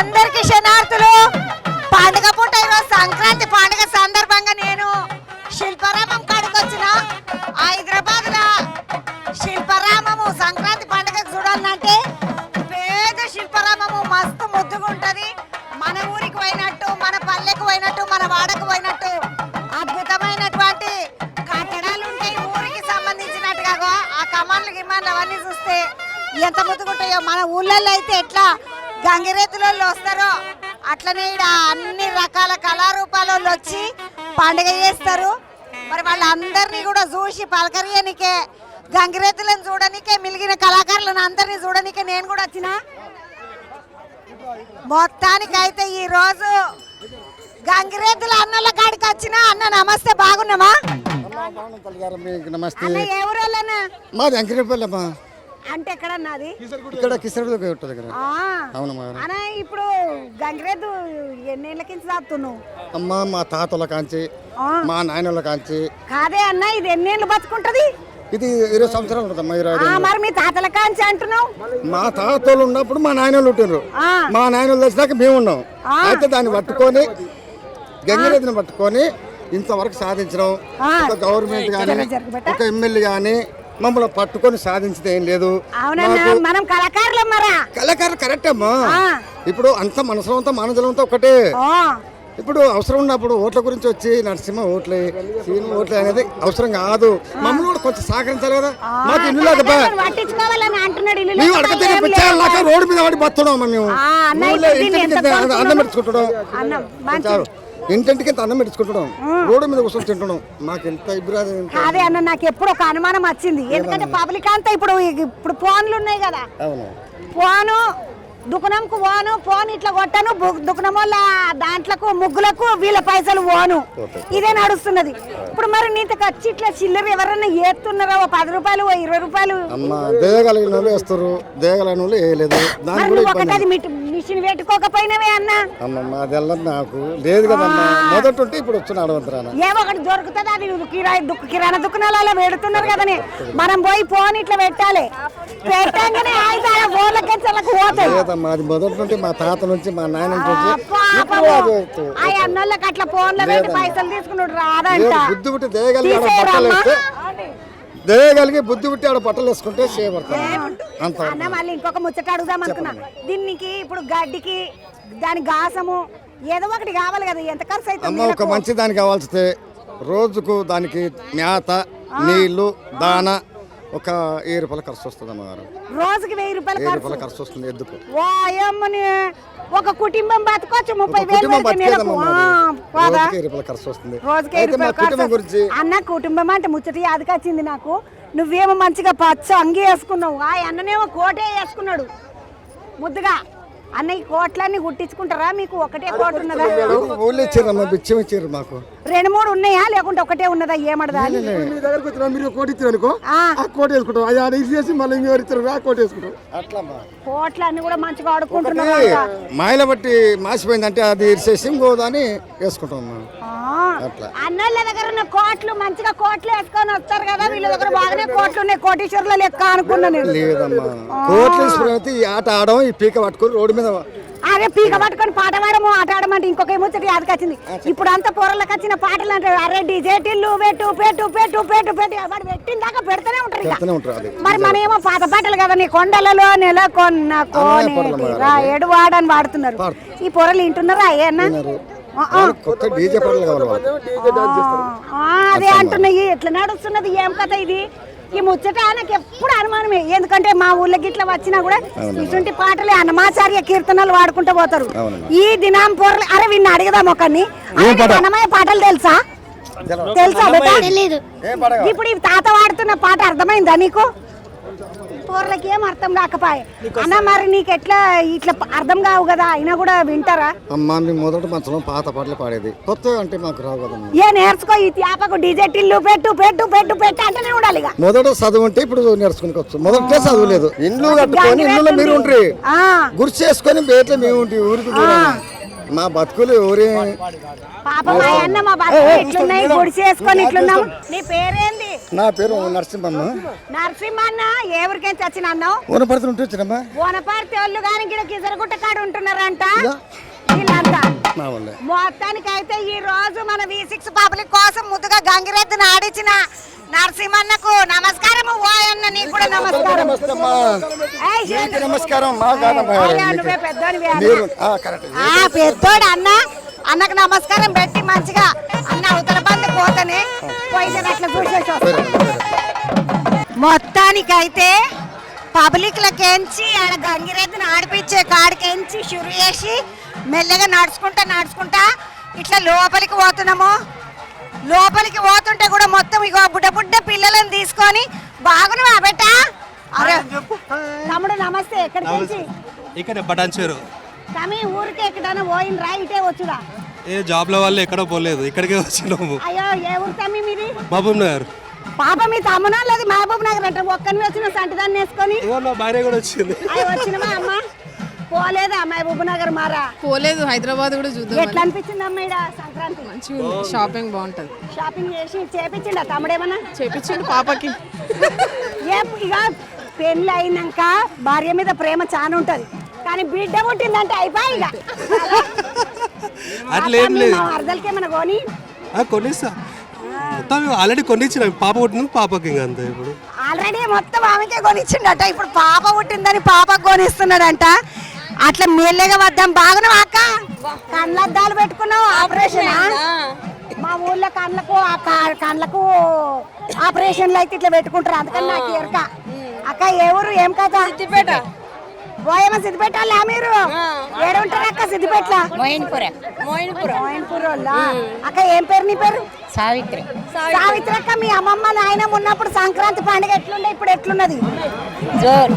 అందరికి శనార్థులు. పండుగ పూట ఈరోజు సంక్రాంతి పండుగ సందర్భంగా నేను శిల్పారామం కాడికి వచ్చిన. హైదరాబాద్ లో శిల్పారామము సంక్రాంతి పండుగకు చూడాలంటే పేద శిల్పారామము మస్తు ముద్దుగా ఉంటది. మన ఊరికి పోయినట్టు, మన పల్లెకు పోయినట్టు, మన వాడకు పోయినట్టు అద్భుతమైనటువంటి కట్టడాలు ఉంటాయి. ఊరికి సంబంధించినట్టుగా ఆ కమాన్లు గిమాన్లు అవన్నీ చూస్తే ఎంత ముద్దుగుంటాయో. మన ఊళ్ళల్లో అయితే ఎట్లా గంగిరెద్దులలో వస్తారో అట్లనే ఇక్కడ అన్ని రకాల కళారూపాలు వచ్చి పండుగ చేస్తారు. మరి వాళ్ళందరినీ కూడా చూసి పలకరియనికే, గంగిరెద్దులను చూడనికే, మిలిగిన కళాకారులను అందరినీ చూడనికే నేను కూడా వచ్చిన. మొత్తానికైతే ఈ రోజు గంగిరెద్దుల అన్నల కాడికి వచ్చిన. అన్న నమస్తే, బాగున్నామా? నమస్తే. ఏ ఊరోళ్ళన్నా? మాది అంకిరెడ్డిపల్లెమ్మా. అంటే ఎక్కడన్నది? ఇక్కడ కిసరడు ఉంటుంది ఇక్కడ. అన్న ఇప్పుడు గంగిరెద్దు ఎన్నేళ్ళ కింద సాగుతున్నావు? అమ్మ మా తాతల కాంచి, మా నాయనల కాంచి. కాదే అన్న, ఇది ఎన్నేళ్ళు బతుకుంటది? ఇది 20 సంవత్సరాలు ఉంటుందమ్మా. 25. మరి మీ తాతల కాంచి అంటున్నావు? మా తాతలు ఉన్నప్పుడు మా నాయనలు ఉంటున్నారు. మా నాయనలు వచ్చినాక మేము ఉన్నాం. అయితే దాన్ని పట్టుకొని గంగిరెద్దుని పట్టుకొని ఇంతవరకు సాధించడం. ఒక గవర్నమెంట్ కానీ ఒక ఎమ్మెల్యే కానీ మమ్మల్ని పట్టుకొని సాధించితే ఏం లేదు. మనం కళాకారులు మరా? కళాకారులు కరెక్ట్ అమ్మా. ఇప్పుడు అంత మనసులో అంతా మానజలంతా ఒకటే. ఇప్పుడు అవసరం ఉన్నప్పుడు ఓట్ల గురించి వచ్చి నరసింహ ఓట్లే, సీను ఓట్లే అనేది అవసరం కాదు. మమ్మల్ని కూడా కొంచెం సహకరించాలి కదా. మాకు ఇల్లు లేక మేము అడగతే పిచ్చాక రోడ్డు మీద పడి బతున్నాం. మేము అన్నం పెట్టుకుంటున్నాం, ఇంటింటికి ఇంత అన్నం పెట్టుకుంటున్నాం, రోడ్డు మీద కూర్చొని తింటున్నాం. మాకు ఎంత ఇబ్బంది. అదే అన్న, నాకు ఎప్పుడు ఒక అనుమానం వచ్చింది. ఎందుకంటే పబ్లిక్ అంతా ఇప్పుడు ఫోన్లు ఉన్నాయి కదా, ఫోను దుకాణంకు పోను, ఫోన్ ఇట్లా కొట్టను, దుకాణం వల్ల దాంట్లకు ముగ్గులకు వీళ్ళ పైసలు పోను, ఇదే నడుస్తున్నది. ఇప్పుడు మరి నీకు వచ్చి ఇట్లా చిల్లర ఎవరన్నా ఏస్తున్నారా? 10 రూపాయలు, 20 రూపాయలు దేగలిగిన వాళ్ళు వేస్తారు, దేగలిగిన వాళ్ళు వేయలేదు. ఒకటి మిషన్ పెట్టుకోకపోయినవే అన్న. అదెల్లా నాకు లేదు కదమ్మా. మొదటి ఉంటే ఇప్పుడు వచ్చిన అడవంతరాన ఏమో ఒకటి దొరుకుతుంది. అది కిరాణా దుకాణాలలో పెడుతున్నారు కదనే, మనం పోయి ఫోన్ ఇట్లా పెట్టాలి. పెట్టంగానే ఫోన్లకి పోతాయి. అది మొదటి నుండి మా తాత నుంచి మా నాయన అన్నోళ్ళకి అట్లా ఫోన్లో పెట్టి పైసలు తీసుకున్నాడు రాదంట. బుద్ధి పుట్టి దేగలిగి బుద్ధి పుట్టి ఆడ బట్టలు వేసుకుంటే అన్న. మళ్ళీ ఇంకొక ముచ్చట అడుగుదాం అనుకున్నా. దీనికి ఇప్పుడు గడ్డికి దాని గాసము ఏదో ఒకటి కావాలి కదా, ఎంత ఖర్చు అవుతుంది? ఒక మంచి దానికి కావాల్సితే రోజుకు దానికి మేత, నీళ్లు, దాన ఒక 1000 రూపాయల ఖర్చు వస్తుంది అమ్మగారు. రోజుకి 1000 రూపాయల ఖర్చు వస్తుంది. ఎందుకు ఒక కుటుంబం బతకొచ్చు 30,000 ఖర్చు వస్తుంది. అన్న కుటుంబం అంటే ముచ్చట అదికొచ్చింది నాకు. నువ్వేమో మంచిగా పచ్చ అంగి వేసుకున్నావు, ఆ అన్ననేమో కోటే వేసుకున్నాడు ముద్దుగా. అన్న ఈ కోట్లన్నీ కుట్టించుకుంటారా? మీకు ఒకటే కోట ఉన్నదా? మాకు 2-3 ఉన్నాయా లేకుంటే ఒకటే ఉన్నదా? ఏమడదా? కోట్లన్నీ కూడా మంచిగా ఆడుకుంటున్నాం. మాయల బట్టి మాసిపోయిందంటే అది ఇరిసేసి ఇంకోదాన్ని వేసుకుంటాం. అన్నోళ్ళ దగ్గర ఉన్న కోట్లు మంచిగా కోట్లు వేసుకొని వస్తారు కదా, వీళ్ళ దగ్గర బాగానే కోట్లు ఉన్నాయి, కోటీశ్వరుల లెక్క అనుకున్నాను. లేదమ్మా, కోట్లు వేసుకుని ఈ ఆట ఆడడం, ఈ పీక పట్టుకొని రోడ్డు మీద అదే పీక పట్టుకొని పాట పాడము, ఆట ఆడమంటే ఇంకొక ఏమొచ్చటి అదికొచ్చింది. ఇప్పుడు అంతా పొరలకు వచ్చిన పాటలు అంటే అరే డీజే టిల్లు పెట్టు పెట్టు పెట్టు పెట్టు పెట్టు వాడు పెట్టిన దాకా పెడుతూనే ఉంటారు. మరి మన ఏమో పాత పాటలు కదా, నీ కొండలలో నెలకొన్న ఎడువాడని వాడుతున్నారు. ఈ పొరలు వింటున్నారా? అయ్యన్నా అదే అంటున్నాయి. ఎట్లా నడుస్తున్నది ఏం కథ ఇది? ఈ ముచ్చట నాకు ఎప్పుడు అనుమానమే. ఎందుకంటే మా ఊళ్ళకి ఇట్లా వచ్చినా కూడా ఇటువంటి పాటలే అన్నమాచార్య కీర్తనలు వాడుకుంటూ పోతారు. ఈ దినం పొరలు అరే విన్న అడిగదాం ఒకరిని. అన్నమయ్య పాటలు తెలుసా? ఇప్పుడు ఈ తాత వాడుతున్న పాట అర్థమైందా నీకు? పొరలకి ఏం అర్థం కాకపోయే అన్న. మరి నీకు ఎట్లా ఇట్లా అర్థం కావు కదా, అయినా కూడా వింటారా? అమ్మా మొదటి మంచంలో పాత పాటలు పాడేది, కొత్త అంటే మాకు రావు కదా. ఏ నేర్చుకో, ఈ త్యాపకు డీజే టిల్లు పెట్టు పెట్టు పెట్టు పెట్టు అంటేనే ఉండాలి. మొదట చదువు ఉంటే ఇప్పుడు నేర్చుకోవచ్చు. మొదటే చదువు లేదు. ఇండ్లు కట్టుకొని ఇంట్లో మీరు ఉంటారు, గుర్తు చేసుకొని బయట మేము ఉంటాయి ఊరికి. మా బతుకులు ఊరి పాపం మా అన్న మా బతుకులు ఇట్లున్నాయి, గుడిసి వేసుకొని ఇట్లున్నాం. నీ పేరేంది? నా పేరు నరసింహమ్మ. నరసింహన్న ఏ ఊరికేం చచ్చిన అన్నావు? ఊనపడుతు ఉంటున్నామ్మా. ఓనపార్తి వాళ్ళు కానీ ఇక్కడ కిసరగుట్ట కాడ ఉంటున్నారంట వీళ్ళంతా. మొత్తానికైతే ఈ రోజు మన V6 పబ్లిక్ కోసం ముద్దుగా గంగిరెద్దును ఆడించిన నరసింహన్నకు నమస్కారం. ఓ అన్న నీకు కూడా నమస్కారం. నమస్కారం. నువ్వే పెద్దోడు అన్న. అన్నకు నమస్కారం పెట్టి మంచిగా అన్న అవతల బంది పోతేనే పోయిన అట్లా చూసేసి మొత్తానికైతే పబ్లిక్లకెంచి ఆడ గంగిరెద్దును ఆడిపించే కాడికెంచి షురు చేసి మెల్లగా నడుచుకుంటా ఇట్లా లోపలికి పోతున్నాము. లోపలికి పోతుంటే కూడా మొత్తం ఇగో బుడ్డ పిల్లలను తీసుకొని బాగున్నా బెట్ట. అరే తమ్ముడు నమస్తే. ఎక్కడికి? ఇక్కడ పటాన్చేరు. తమి ఊరికి ఎక్కడైనా పోయినరా? ఇటే వచ్చురా? ఏ జాబ్ల వల్ల ఎక్కడో పోలేదు, ఇక్కడికే వచ్చినాము. అయ్యో ఏ ఊరు తమ్మి మీది? మహబూబ్ నగర్. పాప మీ తమ్మునా లేదు మహబూబ్ నగర్ అంటే ఒక్కని వచ్చిన సంటిదాన్ని వేసుకొని నా భార్య కూడా వచ్చింది. వచ్చినమా అమ్మ? పోలేదా మహబూబ్ నగర్? మారా పోలేదు, హైదరాబాద్ కూడా చూద్దాం. ఎట్లా అనిపించింది అమ్మ ఈడ సంక్రాంతి? మంచిగా షాపింగ్ బాగుంటది. షాపింగ్ చేసి చేపించిండా తమ్ముడేమన్నా? చేపించండి పాపకి. ఇక పెళ్ళి అయినాక భార్య మీద ప్రేమ చాలా ఉంటది, కానీ బిడ్డ పుట్టిందంటే అయిపోయి ఇక అట్లేం లేదు. అర్ధలకి ఏమన్నా కొని కొనిస్తా మొత్తం ఆల్రెడీ కొనిచ్చిన పాప పుట్టింది పాపకి. ఇంకా అంతే. ఇప్పుడు ఆల్రెడీ మొత్తం ఆమెకే కొనిచ్చిండట, ఇప్పుడు పాప పుట్టిందని పాపకు కొనిస్తున్నాడంట. అట్లా మెల్లగా వద్దాం. బాగున్నావు అక్క? కళ్ళద్దాలు పెట్టుకున్నావు? ఆపరేషన్ మా ఊర్లో కళ్ళకు ఆపరేషన్లు అయితే ఇట్లా పెట్టుకుంటారు, అందుకని నాకు ఎరక. అక్క ఏ ఊరు? ఏం కదా? సిద్దిపేట. పోయేమో సిద్దిపేట వాళ్ళ మీరు? ఏడు ఉంటారు అక్క సిద్దిపేట? మోయిన్పూర్ వాళ్ళ. అక్క ఏం పేరు నీ పేరు? సావిత్రి. సావిత్రి అక్క, మీ అమ్మమ్మ నాయనమ్మ ఉన్నప్పుడు సంక్రాంతి పండుగ ఎట్లుండే, ఇప్పుడు ఎట్లున్నది? జోర్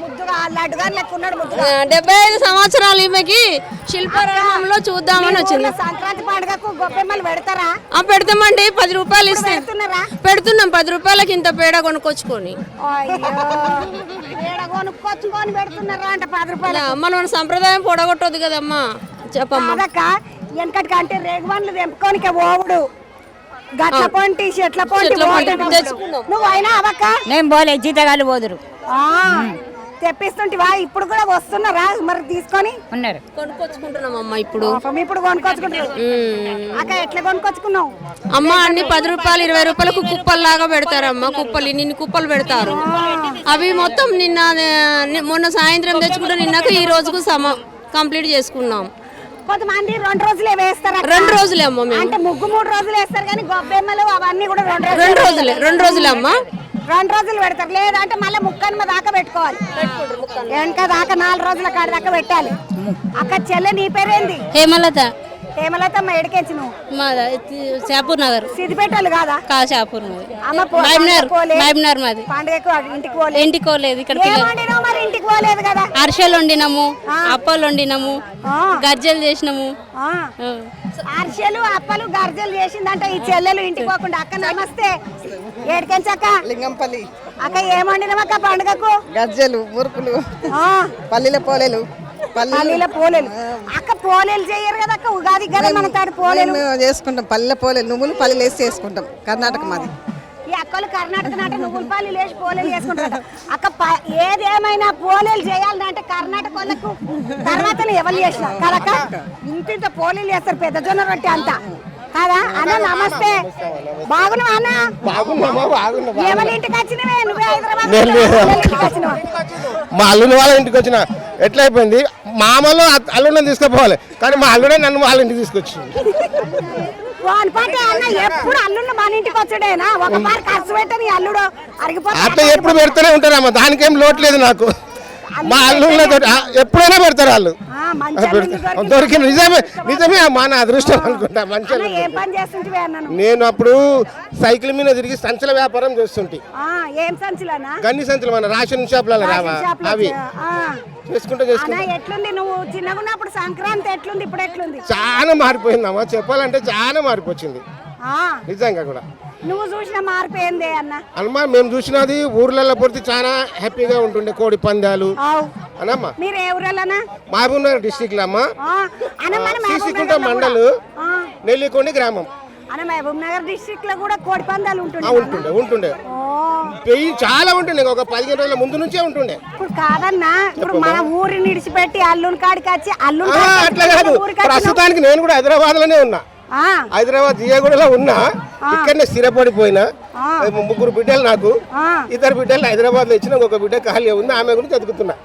ముద్దుగా లడ్డుగా లెక్కున్నాడు. 75 సంవత్సరాలు ఈమెకి శిల్పారామంలో చూద్దామని వచ్చింది. సంక్రాంతి పండుగకు గొప్పెమ్మలు పెడతారా? పెడతామండి. 10 రూపాయలు ఇస్తే పెడుతున్నాం. 10 రూపాయలకి ఇంత పేడ కొనుక్కొచ్చుకొని. కొనుక్కొచ్చుకొని పెడుతున్నారా అంట 10 రూపాయలు. మన సంప్రదాయం పొడగొట్టదు కదమ్మా. చెప్పమ్మా. అదక్క వెనకటికి అంటే రేగుబండ్లు తెంపుకోనికే ఓవుడు, గట్ల పొంటి చెట్ల పొంటి నువ్వు అయినా అవక్క? నేను పోలే, జీతగాళ్ళు పోదురు తెప్పిస్తుంటివా? ఇప్పుడు కూడా వస్తున్నారా మరి తీసుకొని? ఉన్నారు. కొనుక్కొచ్చుకుంటున్నామమ్మా ఇప్పుడు. ఇప్పుడు కొనుక్కొచ్చుకుంటున్నావు అక్క? ఎట్లా కొనుక్కొచ్చుకున్నావు అమ్మ? అన్ని 10 రూపాయలు 20 రూపాయలకు కుప్పల్లాగా పెడతారమ్మా. కుప్పలు నిన్ను కుప్పలు పెడతారు. అవి మొత్తం మొన్న సాయంత్రం తెచ్చుకుంటే నిన్నకు ఈ రోజుకు కంప్లీట్ చేసుకున్నాం. కొంతమంది 2 రోజులే వేస్తారు. 2 రోజులే అమ్మ. అంటే ముగ్గు 3 రోజులు వేస్తారు, కానీ గొబ్బెమ్మలు అవన్నీ కూడా 2 రోజులే. 2 రోజులే అమ్మా. 2 రోజులు పెడతారు. లేదంటే మళ్ళీ ముక్కన్మ దాకా పెట్టుకోవాలి. వెనక దాకా 4 రోజుల కాడ దాకా పెట్టాలి. అక్క చెల్లె నీ పేరేంది? హేమలత. హేమలత అమ్మ ఎడికెచ్చి నువ్వు? షాపూర్ నగర్. సిద్దిపేటలు కాదా? షాపూర్ నగర్. మాది. పండుగకు ఇంటికి పోలేదు. ఇక్కడ మరి ఇంటికి పోలేదు కదా? అరిసెలు వండినాము, అప్పాలు వండినాము, గజ్జలు చేసినాము. అరిసెలు అప్పలు గర్జలు చేసిందంట ఈ చెల్లెలు ఇంటికి పోకుండా. అక్క నమస్తే. ఏడికెంచి అక్క? లింగంపల్లి. అక్క ఏం వండినామక్క పండుగకు? గజ్జలు, మురుకులు, పల్లీల పోలేలు. పల్లీల పోలేలు. అక్క పోలేలు చేయరు కదా అక్క? ఉగాది కదా మన తాడు పోలేలు చేసుకుంటాం. పల్లె పోలేలు, నువ్వులు పల్లీలు వేసి చేసుకుంటాం. కర్ణాటక మాది. ఈ అక్కలు కర్ణాటక నాట నువ్వుల పల్లీలు వేసి పోలేలు చేసుకుంటారు అక్క. ఏదేమైనా పోలేలు చేయాలంటే కర్ణాటక వాళ్ళకు తర్వాత ఎవరు చేసిన కదక్క? ఇంత పోలేలు చేస్తారు, పెద్ద జొన్న రొట్టె అంతా కదా అన్న. నమస్తే. బాగున్నావా అన్న? ఎవరి ఇంటికి వచ్చినవే? నువ్వే హైదరాబాద్ మా అల్లుని వాళ్ళ ఇంటికి వచ్చిన. ఎట్లా అయిపోయింది, మామలో అల్లుడిని తీసుకుపోవాలి, కానీ మా అల్లుడే నన్ను వాళ్ళ ఇంటికి తీసుకొచ్చింది. అన్న ఎప్పుడు అల్లుడు మన ఇంటికి వచ్చాడేనా? ఒక పారి ఖర్చు పెట్టని అల్లుడు అరిగిపోతే అట్లా ఎప్పుడు పెడుతూనే ఉంటారమ్మా, దానికేం లోటు లేదు నాకు. మా అల్లుళ్ళతో ఎప్పుడైనా పెడతారు వాళ్ళు. దొరికిన నిజమే అమ్మా, నా అదృష్టం అనుకుంటా. మంచిగా నేను అప్పుడు సైకిల్ మీద తిరిగి సంచుల వ్యాపారం చేస్తుంటే. గన్ని సంచులు మన రేషన్ షాప్లలో రావా అవి చేసుకుంటూ ఎట్లుంది? నువ్వు చిన్నగా ఉన్నప్పుడు సంక్రాంతి ఎట్లుంది, ఇప్పుడు ఎట్లుంది? చాలా మారిపోయిందమ్మా, చెప్పాలంటే చాలా మారిపోయింది నిజంగా కూడా. నువ్వు చూసిన మార్పు ఏంది అన్న? అమ్మా మేము చూసినది ఊర్లలో పొడితే చాలా హ్యాపీగా ఉంటుండే కోడి పందాలు అనమ్మా. మీరు ఏ ఊరన్నా? మహబూబ్నగర్ డిస్టిక్ లో అమ్మా, సీసీకుంట మండలు, నెల్లికొండ గ్రామం. అన్న మహబూబ్ నగర్ డిస్ట్రిక్ట్ లో కూడా కోడి పందాలు ఉంటుండే చాలా ఉంటుండే. ఒక 15 రోజుల ముందు నుంచే ఉంటుండే. ఇప్పుడు కాదన్నా, ఇప్పుడు మన ఊరిని విడిచిపెట్టి అల్లుని కాడికి వచ్చి అట్లా కాదు, ప్రస్తుతానికి నేను కూడా హైదరాబాద్ లోనే ఉన్నా. హైదరాబాద్ జియాగూడలో ఉన్నా, ఇక్కడనే స్థిరపడిపోయినా. 3 బిడ్డలు నాకు, 2 బిడ్డలు హైదరాబాద్ లో ఇచ్చిన, ఒక బిడ్డ ఖాళీ ఉంది, ఆమె గురించి చదువుతున్నా.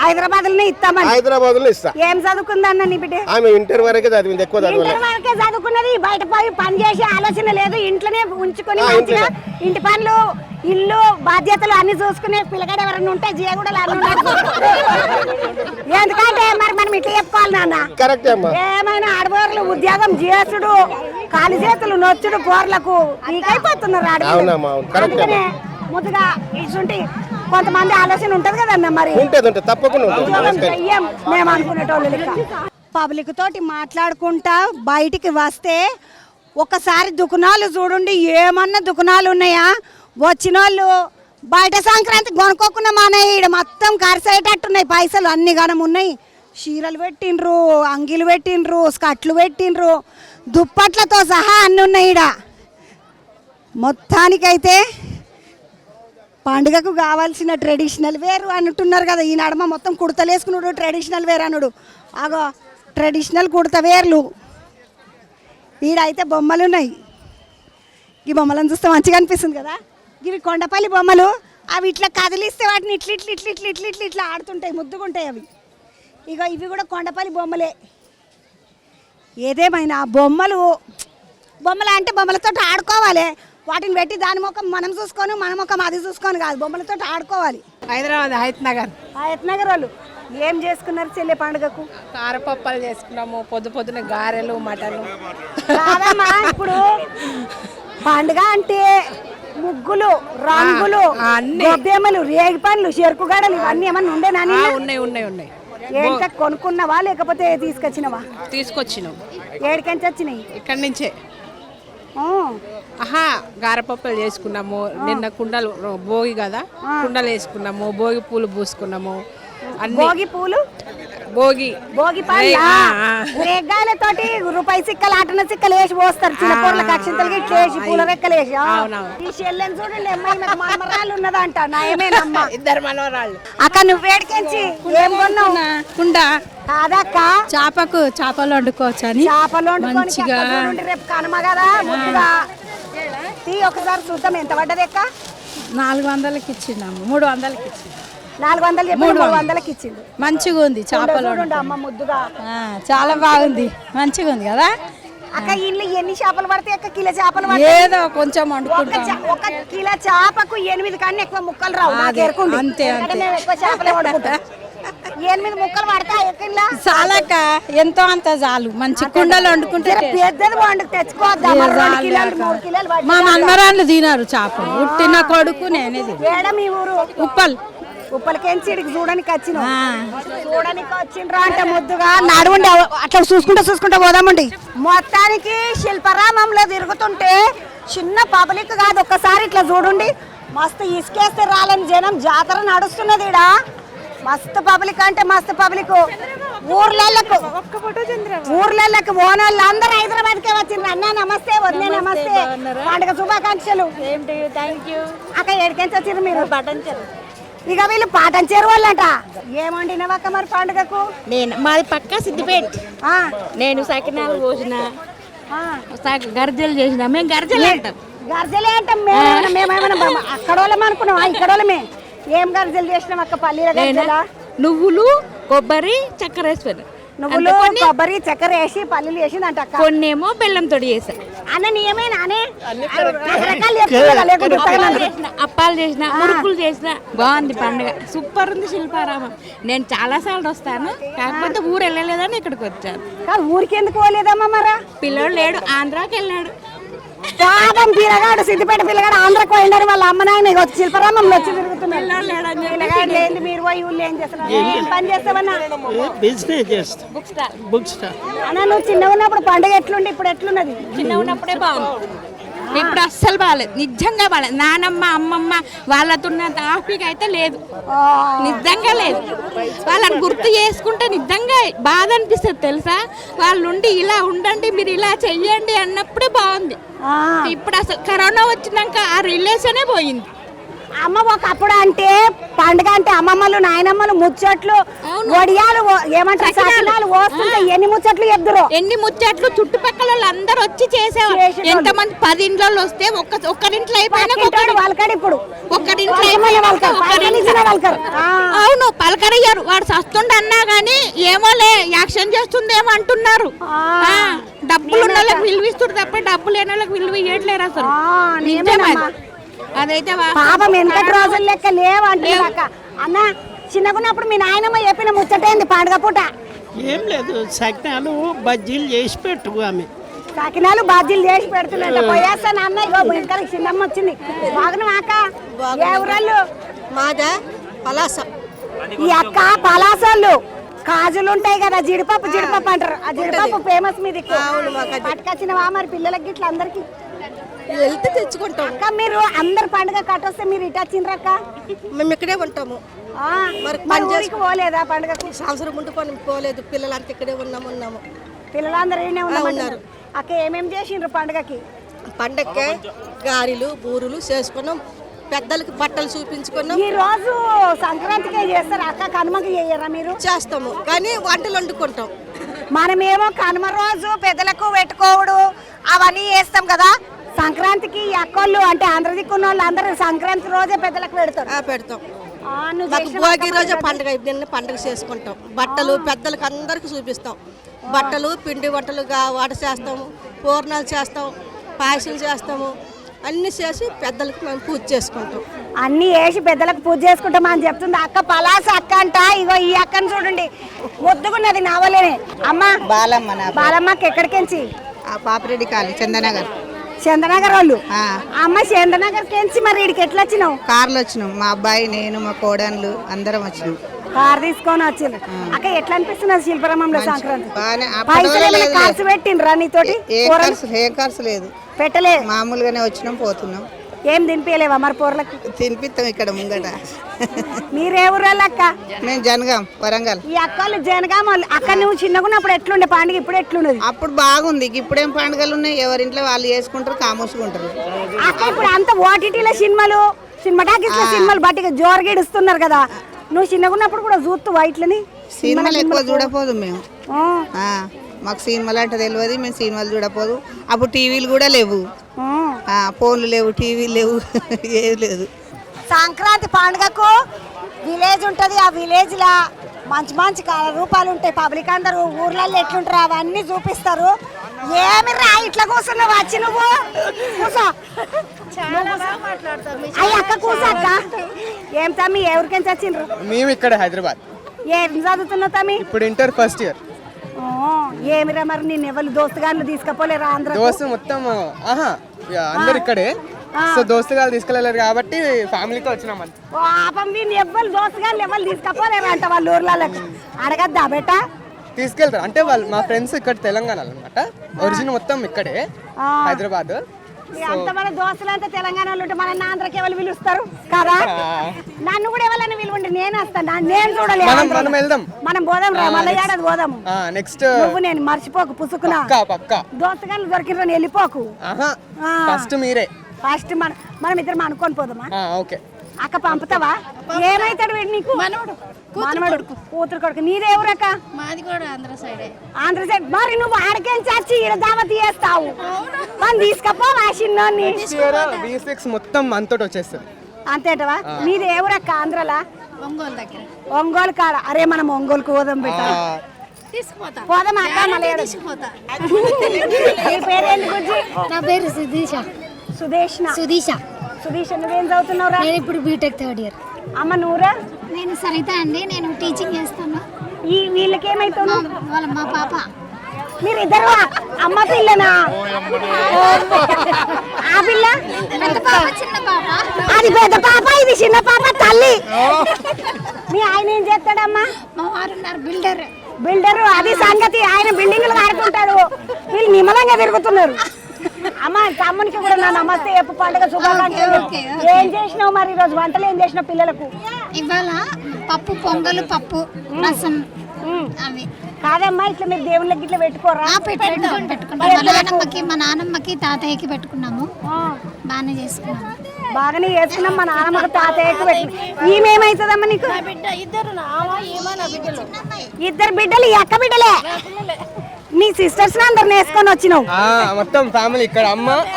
హైదరాబాద్ లోనే ఇస్తామని. హైదరాబాద్ లో ఇస్తా. ఏం చదువుకుందన్న నీ బిడ్డ? ఆమె ఇంటర్ వరకే చదివింది, ఎక్కువ చదువుకున్నది. బయట పోయి పని చేసే ఆలోచన లేదు, ఇంట్లోనే ఉంచుకొని మంచిగా ఇంటి పనులు, ఇల్లు బాధ్యతలు అన్ని చూసుకునే పిల్లగాడు ఎవరైనా ఉంటే జియగూడలో ఎందుకంటే మరి మనం ఇట్లా చెప్పుకోవాలి నాన్న. కరెక్ట్ అమ్మా. ఏమైనా ఆడవాళ్ళు ఉద్యోగం చేసుడు, కాలి చేతులు నొచ్చుడు పోర్లకు అయిపోతున్నారు అందుకనే ముందుగా ఇటువంటి కొంతమంది ఆలోచన ఉంటది కదన్న. మరి తప్పకుండా మేము అనుకునేటోళ్ళు పబ్లిక్ తోటి మాట్లాడుకుంటా బయటికి వస్తే ఒకసారి దుకాణాలు చూడండి, ఏమన్నా దుకాణాలు ఉన్నాయా? వచ్చిన వాళ్ళు బయట సంక్రాంతి కొనుక్కోకుండా మానేయి, ఈడ మొత్తం కరిసేటట్టున్నాయి పైసలు, అన్ని గనం ఉన్నాయి. చీరలు పెట్టిండ్రు, అంగిలు పెట్టిండ్రు, స్కట్లు పెట్టిండ్రు, దుప్పట్లతో సహా అన్నీ ఉన్నాయి ఈడ. మొత్తానికైతే పండుగకు కావాల్సిన ట్రెడిషనల్ వేర్ అంటున్నారు కదా, ఈ నడమ మొత్తం కుడతలేసుకున్నాడు ట్రెడిషనల్ వేర్ అనుడు. అగో ట్రెడిషనల్ కుడత వేర్లు ఈడైతే బొమ్మలు ఉన్నాయి. ఈ బొమ్మలను చూస్తే మంచిగా అనిపిస్తుంది కదా. ఇవి కొండపల్లి బొమ్మలు, అవి ఇట్లా కదిలిస్తే వాటిని ఇట్లా ఇట్లా ఇట్లా ఇట్లా ఇట్లా ఇట్లా ఇట్లా ఆడుతుంటాయి, ముద్దుకుంటాయి అవి. ఇక ఇవి కూడా కొండపల్లి బొమ్మలే. ఏదేమైనా బొమ్మలు అంటే బొమ్మలతో ఆడుకోవాలి, వాటిని పెట్టి దాని ముఖం మనం చూసుకొని మన ముఖం అది చూసుకొని కాదు, బొమ్మలతో ఆడుకోవాలి. హైదరాబాద్ హయత్ నగర్ వాళ్ళు ఏం చేసుకున్నారు చెల్లె పండుగకు? కారపప్పాలు చేసుకున్నాము, పొద్దున గారెలు, మటన్. కాదమ్మా, ఇప్పుడు పండుగ అంటే ముగ్గులు, రంగులు, గొబ్బెమ్మలు, రేగి పండ్లు, చెరుకు గడలు ఇవన్నీ ఏమన్నా ఉండేనా? ఉన్నాయి. ఏంట కొనుక్కున్నావా లేకపోతే తీసుకొచ్చినవా? తీసుకొచ్చినాం. ఏడికంచి వచ్చినాయి? ఇక్కడి నుంచే. గారపప్పులు చేసుకున్నాము, నిన్న కుండలు భోగి కదా, కుండలు వేసుకున్నాము, భోగి పూలు పూసుకున్నాము. భోగి పూలు, భోగి రేగాయలతోటి రూపాయి సిక్కలు, ఆటన సిక్కలు వేసి పోస్తారు, చిన్న పూల కక్షింతలు ఇట్లా వేసి పూల రెక్కలు వేసి. ఈ చెల్లెని చూడండి, మనమరాళ్ళు ఉన్నదంట. నయమేనమ్మా, 2 మనవరాళ్ళు. అక్క నువ్వు వేడికించి ఏం కొన్నావు? కుండ కాదక్క, చేపలు వండుకోవచ్చు అని. చేపలు వండుకోవచ్చు రేపు కనుమ కదా. ముందుగా ఒకసారి చూద్దాం ఎంత పడ్డది అక్క? 400కి ఇచ్చినాము, 300కి ఇచ్చింది. 400 చెప్పి 300కి ఇచ్చింది. మంచిగా ఉంది చేపలు. అమ్మ ముద్దుగా చాలా బాగుంది, మంచిగా ఉంది కదా అక్క. ఇల్లు ఎన్ని చేపలు పడతాయి అక్క? కిలో చేపలు ఏదో కొంచెం వండుకుంటాం. ఒక కిలో చేపకు 8 కన్నా ఎక్కువ ముక్కలు రావు. అంతే ఎక్కువ చేపలే వండుకుంటాం. 8 ముక్కలు పడతాయి. చాలక ఎంతో అంత చాలు. మంచి కుండలు వండుకుంటే పెద్దది వండుకు తెచ్చుకోవద్దా? మా మనమరాళ్ళు తినారు చేపలు. పుట్టిన కొడుకు నేనే తిన. మీ ఊరు ఉప్పలకేంచి చూడడానికి వచ్చిన అంటే ముద్దుగా నడువుండి అట్లా చూసుకుంటూ పోదామండి. మొత్తానికి శిల్పారామంలో తిరుగుతుంటే చిన్న పబ్లిక్ కాదు, ఒక్కసారి ఇట్లా చూడండి. మస్తు ఇసుకేస్తే రాలని జనం, జాతర నడుస్తున్నది ఈడ. మస్తు పబ్లిక్ అంటే మస్తు పబ్లిక్. ఊర్లకి ఓనోళ్ళు అందరూ హైదరాబాద్కే వచ్చిండ్రు. అన్న నమస్తే, వదిలే నమస్తే, పండుగ శుభాకాంక్షలు. అక్క ఏడికెంచి వచ్చిండ్రు మీరు? ఇక వీళ్ళు పాటం చేరువాళ్ళట. ఏమండినవక్క మరి పండుగకు? మాది పక్క సిద్దిపేట. నేను సకినాలు పోసిన, గర్జలు చేసిన. మేము గర్జలే అంటాం. గర్జలే అంటాం. మేమేమన్నా అక్కడ వాళ్ళం అనుకున్నావా? ఇక్కడ వాళ్ళమే. ఏం గర్జలు చేసినాం అక్క? పల్లీల గర్జలా? నువ్వులు, కొబ్బరి, చక్కెర వేసిపోయినా. నువ్వులు, కొబ్బరి, చక్కెర వేసి పల్లీలు వేసిందంట అక్క. కొన్నేమో బెల్లంతో చేసా. అన్న నియమేనా? అప్పాలు చేసిన, మురుకులు చేసిన. బాగుంది పండుగ, సూపర్ ఉంది శిల్పారామం. నేను చాలా సార్లు వస్తాను, కాకపోతే ఊరు వెళ్ళలేదని ఇక్కడికి వచ్చాను. ఊరికి ఎందుకు పోలేదమ్మా? మరా పిల్లోడు లేడు, ఆంధ్రాకి వెళ్ళాడు. పాపం పిల్లగాడు, సిద్దిపేట పిల్లగాడు ఆంధ్రాకి పోయినారు. వాళ్ళ అమ్మ నాయన శిల్పారామంలో వచ్చి తిరుగుతున్నారు. మీరు పోయి ఊళ్ళో ఏం చేస్తున్నారు? ఏం పని చేస్తావన్నా? అన్న నువ్వు చిన్నగా ఉన్నప్పుడు పండుగ ఎట్లుండి ఇప్పుడు ఎట్లున్నది? చిన్న ఉన్నప్పుడే బాగుంది. ఇప్పుడు అస్సలు బాగాలేదు, నిజంగా బాగాలేదు. నానమ్మ అమ్మమ్మ వాళ్ళతో ఉన్నంత ఆపిక అయితే లేదు, నిజంగా లేదు. వాళ్ళని గుర్తు చేసుకుంటే నిజంగా బాధ అనిపిస్తుంది తెలుసా. వాళ్ళు ఉండి ఇలా ఉండండి, మీరు ఇలా చెయ్యండి అన్నప్పుడే బాగుంది. ఇప్పుడు అసలు కరోనా వచ్చినాక ఆ రిలేషనే పోయింది. అమ్మ ఒకప్పుడు అంటే పండుగ అంటే అమ్మమ్మలు నాయనమ్మలు ముచ్చట్లు వడియాలు ఏమంటారు సకినాలు పోస్తుంటే ఎన్ని ముచ్చట్లు చెప్తురు, ఎన్ని ముచ్చట్లు చుట్టుపక్కల అందరూ వచ్చి చేసేవారు. ఎంతమంది 10 ఇంట్లో వస్తే ఒక్కరింట్లో అయిపోయినా ఇప్పుడు అవును పలకరయ్యారు. వాడు సస్తుండ అన్నా గానీ ఏమోలే యాక్షన్ చేస్తుందేమో అంటున్నారు. డబ్బులు ఉన్న వాళ్ళకి విలువిస్తున్నారు తప్ప డబ్బు లేని వాళ్ళకి విలువ ఇవ్వట్లేరు అసలు. అదైతే పాపం ఎంత రోజులు లెక్క లేవంటే అన్న చిన్నగున్నప్పుడు మీ నాయనమ్మ చెప్పిన ముచ్చటేంది పండుగ పూట? ఏం లేదు, సకినాలు బజ్జీలు చేసి పెట్టు. ఆమె సకినాలు బజ్జీలు చేసి పెడుతున్నట్ట పోయేస్తాను అన్న. ఇగో ఇంకా చిన్నమ్మ వచ్చింది. బాగున్నాక ఎవరళ్ళు? మాదా పలాస. ఈ అక్క పలాసోళ్ళు కాజులు ఉంటాయి కదా, జీడిపప్పు అంటారు. ఆ జీడిపప్పు ఫేమస్ మీది పట్టుకొచ్చినవా మరి పిల్లలకి ఇట్లా అందరికి వెళ్తే తెచ్చుకుంటాం. అక్క మీరు అందరు పండుగ కట్టొస్తే మీరు ఇటు వచ్చిండ్రక్క? మేము ఇక్కడే ఉంటాము. మరి ఊరికి పోలేదా పండుగకు? సంవత్సరం ముందు పోలేదు, పిల్లలంతా ఇక్కడే ఉన్నాము. పిల్లలందరూ ఈయనే ఉన్నారు. అక్క ఏమేమి చేసిండ్రు పండుగకి? పండగకే గారెలు బూరులు చేసుకున్నాం, పెద్దలకి బట్టలు చూపించుకున్నాం. ఈ రోజు సంక్రాంతికే చేస్తారు అక్క, కనుమకి చేయరా మీరు? చేస్తాము కానీ వంటలు వండుకుంటాం. మనమేమో కనుమ రోజు పెద్దలకు పెట్టుకోవడు అవన్నీ చేస్తాం కదా. సంక్రాంతికి ఈ అక్కోళ్ళు అంటే ఆంధ్ర దిక్కున్న వాళ్ళు అందరూ సంక్రాంతి రోజే పెద్దలకు పెడతారు. పెడతాం. భోగి రోజే పండుగ పండుగ చేసుకుంటాం. బట్టలు పెద్దలకు అందరికి చూపిస్తాం. బట్టలు పిండి వంటలుగా వాట చేస్తాము, పూర్ణాలు చేస్తాం, పాయసం చేస్తాము. అన్ని చేసి పెద్దలకు మేము పూజ చేసుకుంటాం. అన్ని వేసి పెద్దలకు పూజ చేసుకుంటాం అని చెప్తుంది అక్క. పలాస అక్క అంట. ఇగో ఈ అక్కని చూడండి, ముద్దుగున్నది నావలేనే. అమ్మ బాలమ్మకి ఎక్కడికెంచి? పాపిరెడ్డి కాలి చందనగర్ వాళ్ళు. అమ్మ చందనగర్ కెంచి మరి ఇక్కడికి ఎట్లా వచ్చినావు? కార్లో వచ్చినాం, మా అబ్బాయి నేను మా కోడన్లు అందరం వచ్చినాం. కార్ తీసుకొని వచ్చిండ్రు. అక్క ఎట్లా అనిపిస్తున్నది శిల్పారామంలో సంక్రాంతి? పైసలు ఖర్చు పెట్టిండ్రా నీతోటి? ఏం ఖర్చు లేదు, పెట్టలేదు. మామూలుగానే వచ్చినాం పోతున్నాం. ఏం తినిపించలేవా మరి పోర్లకు? తినిపిస్తాం ఇక్కడ ముంగట. మీరే ఊరాళ్ళు అక్క? మేము జనగాం, వరంగల్. ఈ అక్కలు జనగాం వాళ్ళు. అక్క నువ్వు చిన్నగున్నప్పుడు ఎట్లుండే పండుగ, ఇప్పుడు ఎట్లున్నది? అప్పుడు బాగుంది, ఇప్పుడేం పండుగలు ఉన్నాయి, ఎవరింట్లో వాళ్ళు చేసుకుంటారు, కామోసుకుంటారు. అక్క ఇప్పుడు అంత ఓటీటీలో సినిమాలు, సినిమా టాకీస్ లో సినిమాలు బట్టి జోరుగిడుస్తున్నారు కదా. నువ్వు చిన్నగున్నప్పుడు కూడా చూస్తూ వైట్లని సినిమాలు ఎక్కువ చూడపోదు మేము. మాకు సినిమాలు అంటే తెలియదు, మేము సినిమాలు చూడపోదు. అప్పుడు టీవీలు కూడా లేవు, ఫోన్లు లేవు, టీవీలు లేవు, ఏది లేదు. సంక్రాంతి పండుగకు విలేజ్ ఉంటుంది. ఆ విలేజ్ లా మంచి మంచి రూపాలు ఉంటాయి. పబ్లిక్ అందరూ ఊర్లలో ఎట్లుంటారు అవన్నీ చూపిస్తారు. ఏమి రా ఇట్లా కూర్చున్నావు? వచ్చి నువ్వు కూర్చో. అయ్యి అక్క కూర్చో అక్క. ఏం తమ్మి ఎవరికెంచి వచ్చిండ్రు? మేము ఇక్కడ హైదరాబాద్. ఏం చదువుతున్నావు తమ్మి? ఇప్పుడు ఇంటర్ ఫస్ట్ ఇయర్. ఏమిరా మరి నేను ఎవరు దోస్తుగాళ్ళు తీసుకపోలేరా? ఆంధ్ర దోస్తు మొత్తం అందరు ఇక్కడే, సో దోస్తుగాళ్ళు తీసుకెళ్ళలేరు కాబట్టి ఫ్యామిలీతో వచ్చినాం. పాపం వీళ్ళు ఎవ్వరు దోస్తుగాళ్ళు ఎవరు తీసుకపోలేరా అంట వాళ్ళ ఊర్లకి. అడగద్దా బేటా? తీసుకెళ్తారు అంటే వాళ్ళు మా ఫ్రెండ్స్ ఇక్కడ తెలంగాణలో అనమాట. ఒరిజినల్ మొత్తం ఇక్కడే హైదరాబాద్. అంతమంది దోస్తులంతా తెలంగాణలో ఉంటే మన ఆంధ్రకి ఎవరు పిలుస్తారు కదా? నన్ను కూడా ఎవరైనా పిలువండి, నేను వస్తాను. నేను చూడలేదు. మనం పోదాం రా, మళ్ళీ ఏడాది పోదాము. నెక్స్ట్ నువ్వు నేను మర్చిపోకు, పుసుకున్నా దోస్తుగాళ్ళు దొరికిన వెళ్ళిపోకు. ఫస్ట్ మీరే ఫస్ట్ మనం ఇద్దరం అనుకొని పోదామా? ఓకే అక్క పంపుతావా? ఏమైతాడు వీడు నీకు? మనవడు కూతురు కొడుకు. నీదేవురక్క? మాది కూడా ఆంధ్ర సైడే. ఆంధ్ర సైడ్. మరి నువ్వు ఆడికెళ్ళి చచ్చి ఈడ దావత్ చేస్తావు, మనం తీసుకపో వాషిన్నోని. మొత్తం అంతటి వచ్చేస్తుంది అంతేటవా? నీది ఎవరక్క ఆంధ్రలా? ఒంగోలు దగ్గర. ఒంగోలు కాడ. అరే మనం ఒంగోలుకు పోదాం బిడ్డ. పోదాం అక్క. మళ్ళీ నీ పేరేంటి గుజ్జి? నా పేరు సుదీష. సుదీష నువ్వేం చదువుతున్నావురా? నేను ఇప్పుడు బీటెక్ థర్డ్ ఇయర్. అమ్మ నూరా? నేను సరిత అండి, నేను టీచింగ్ చేస్తాను. ఈ వీళ్ళకి ఏమైతున్నావు? వాళ్ళ మా పాప. మీరిద్దరు అమ్మ పిల్లనా? ఆ పిల్ల పెద్ద పాప, చిన్న పాప. అది పెద్ద పాప, ఇది చిన్న పాప. తల్లి మీ ఆయన ఏం చేస్తాడమ్మా? మా వారు బిల్డర్. బిల్డరు. అది సంగతి. ఆయన బిల్డింగ్లు వాడుకుంటాడు, వీళ్ళు నిమ్మలంగా తిరుగుతున్నారు. అమ్మ తమ్మునికి కూడా నా నమస్తే చెప్పు, పండుగ శుభాకాంక్షలు. ఏం చేసినావు మరి ఈరోజు వంటలు ఏం చేసినావు పిల్లలకు? ఇవాళ పప్పు, పొంగలు, పప్పు, రసం అవి. కాదమ్మా ఇట్లా మీరు దేవుళ్ళకి ఇట్లా పెట్టుకోరా? పెట్టుకుంటాం. మా నాన్నమ్మకి తాతయ్యకి పెట్టుకున్నాము, బాగానే చేసుకున్నాము. బాగానే చేసుకున్నాం. మా నాన్నమ్మకి తాతయ్యకి పెట్టుకున్నాం. ఈమెమవుతుందమ్మా నీకు? ఇద్దరు బిడ్డలు, ఈ అక్క బిడ్డలే. మీ సిస్టర్స్ అందరు వేసుకొని వచ్చినావు? మొత్తం ఫ్యామిలీ ఇక్కడ.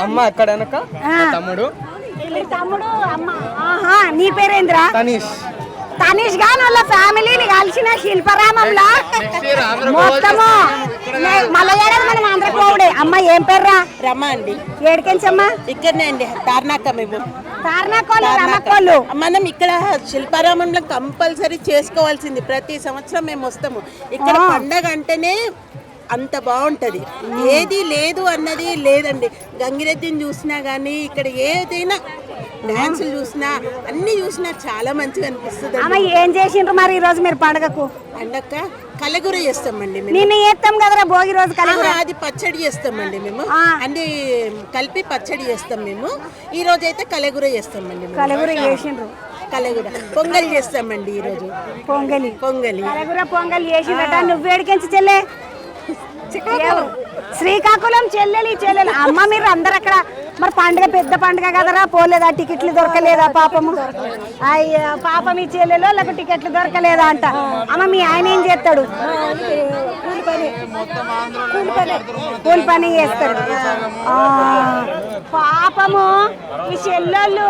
అమ్మ అక్కడ వెనక, తమ్ముడు. తమ్ముడు అమ్మ. నీ పేరేంద్రా? తనీష్. తనీష్ గాని వాళ్ళ ఫ్యామిలీని కలిసిన శిల్పరామంలో మొత్తము మళ్ళీ మనం ఆంధ్ర పోవుడే. అమ్మ ఏం పేర్రా? రమ్మ అండి. ఏడికెంచమ్మా? ఇక్కడనే అండి, తార్నాక. మేము తార్నాకోళ్ళు, రమ్మకోళ్ళు. మనం ఇక్కడ శిల్పారామంలో కంపల్సరీ చేసుకోవాల్సింది. ప్రతి సంవత్సరం మేము వస్తాము. ఇక్కడ పండగ అంటేనే అంత బాగుంటుంది. ఏది లేదు అన్నది లేదండి. గంగిరెద్దిని చూసినా కానీ ఇక్కడ ఏదైనా డాన్సులు చూసినా అన్ని చూసినా చాలా మంచిగా అనిపిస్తుంది. అమ్మ ఏం చేసిండ్రు మరి ఈ రోజు మీరు పండగకు? పండగ కలగూర చేస్తామండి మేము. నిన్న చేస్తాం కదరా భోగి రోజు కలగూర. అది పచ్చడి చేస్తామండి మేము, అన్ని కలిపి పచ్చడి చేస్తాం మేము. ఈ రోజు అయితే కలగూర చేస్తామండి. కలగూర చేసిండ్రు. కలగూర పొంగలి చేస్తామండి ఈ రోజు. పొంగలి కలగూర పొంగలి చేసిందట. నువ్వు ఏడికెంచి చెల్లె? శ్రీకాకుళం చెల్లెలు. అమ్మ మీరు అందరు అక్కడ మరి పండుగ పెద్ద పండుగ కదరా, పోలేదా? టికెట్లు దొరకలేదా పాపము? అయ్యా పాపం ఈ చెల్లెలో లేక టికెట్లు దొరకలేదా అంట. అమ్మ మీ ఆయన ఏం చేస్తాడు? కూలి పని చేస్తాడు. పాపము ఈ చెల్లెళ్ళు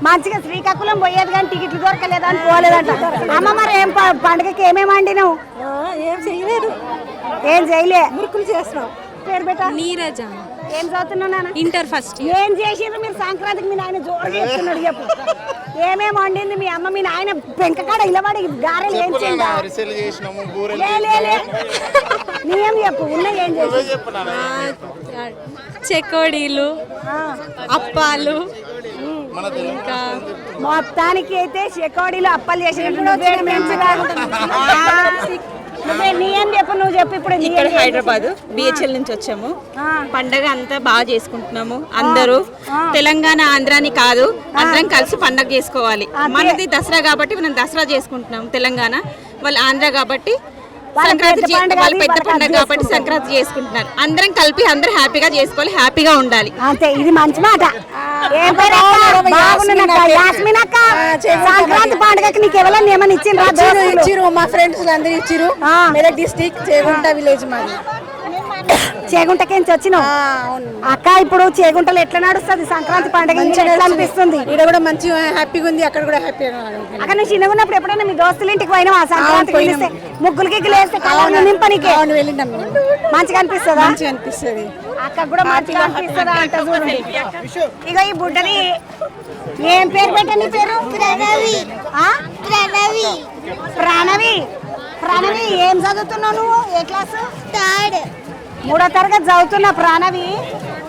మంచిగా శ్రీకాకుళం పోయేది కానీ టికెట్లు దొరకలేదా అని పోలేదంట. అమ్మ మరి ఏం పండుగకి ఏమేమి వండినావు? ఏం చేయలేదు. ఏం చేయలే? మురుకులు చేస్తున్నాం. పేరు పెట్ట? నీరజ. ఏం చదువుతున్నావు నాన్న? Inter first. ఏం చేసిండ్రు మీరు సంక్రాంతికి? మీ నాయన జోరు చేస్తున్నాడు చెప్పు. ఏమేమి వండింది మీ అమ్మ? మీ నాయన పెంకకాడ ఇలవాడి గారెలు ఏం చేయండి? నీకేం చెప్పు, ఉన్న ఏం చేసి? చెకోడీలు, అప్పాలు, ఇంకా మొత్తానికి అయితే చెకోడీలు అప్పాలు చేసినట్టు నీకేం చెప్పు, నువ్వు చెప్పు. ఇప్పుడు ఇక్కడ హైదరాబాద్ బిహెచ్ఎల్ నుంచి వచ్చాము. పండగ అంతా బాగా చేసుకుంటున్నాము. అందరూ తెలంగాణ ఆంధ్రాని కాదు, అందరం కలిసి పండగ చేసుకోవాలి. మనది దసరా కాబట్టి మనం దసరా చేసుకుంటున్నాం. తెలంగాణ వాళ్ళు ఆంధ్ర కాబట్టి సంక్రాంతి, వాళ్ళు పెద్ద పండగ కాబట్టి సంక్రాంతి చేసుకుంటున్నారు. అందరం కలిపి అందరూ హ్యాపీగా చేసుకోవాలి, హ్యాపీగా ఉండాలి. అంతే, ఇది మంచి మాట. సంక్రాంతి పండుగకి నీకు ఎవరైనా ఏమైనా ఇచ్చిండ్రు? మా ఫ్రెండ్స్ అందరూ ఇచ్చిరు. మెదక్ డిస్ట్రిక్ట్ చేగుంట విలేజ్ మాది. చేగుంటకించి వచ్చినావు అక్క. ఇప్పుడు చేగుంటలో ఎట్లా నడుస్తుంది సంక్రాంతి పండుగ? ఎట్లా అనిపిస్తుంది? ఇక్కడ కూడా మంచిగా హ్యాపీగా ఉంది, అక్కడ కూడా హ్యాపీగా. అక్కడ నువ్వు చిన్నగా ఉన్నప్పుడు ఎప్పుడైనా మీ దోస్తుల ఇంటికి పోయినావా? సంక్రాంతి ముగ్గులు గిగ్గులు వేస్తే కలర్లు నింపనికి వెళ్ళినాం. మంచిగా అనిపిస్తుందా? మంచిగా అనిపిస్తుంది. అక్క కూడా మంచిగా అనిపిస్తుందా అంట చూడండి. ఇక ఈ బుడ్డని ఏం పేరు పెట్టండి? పేరు ప్రణవి. ప్రణవి ఏం చదువుతున్నావు నువ్వు? ఏ క్లాసు? 3rd. 3వ తరగతి చదువుతున్న ప్రణవి.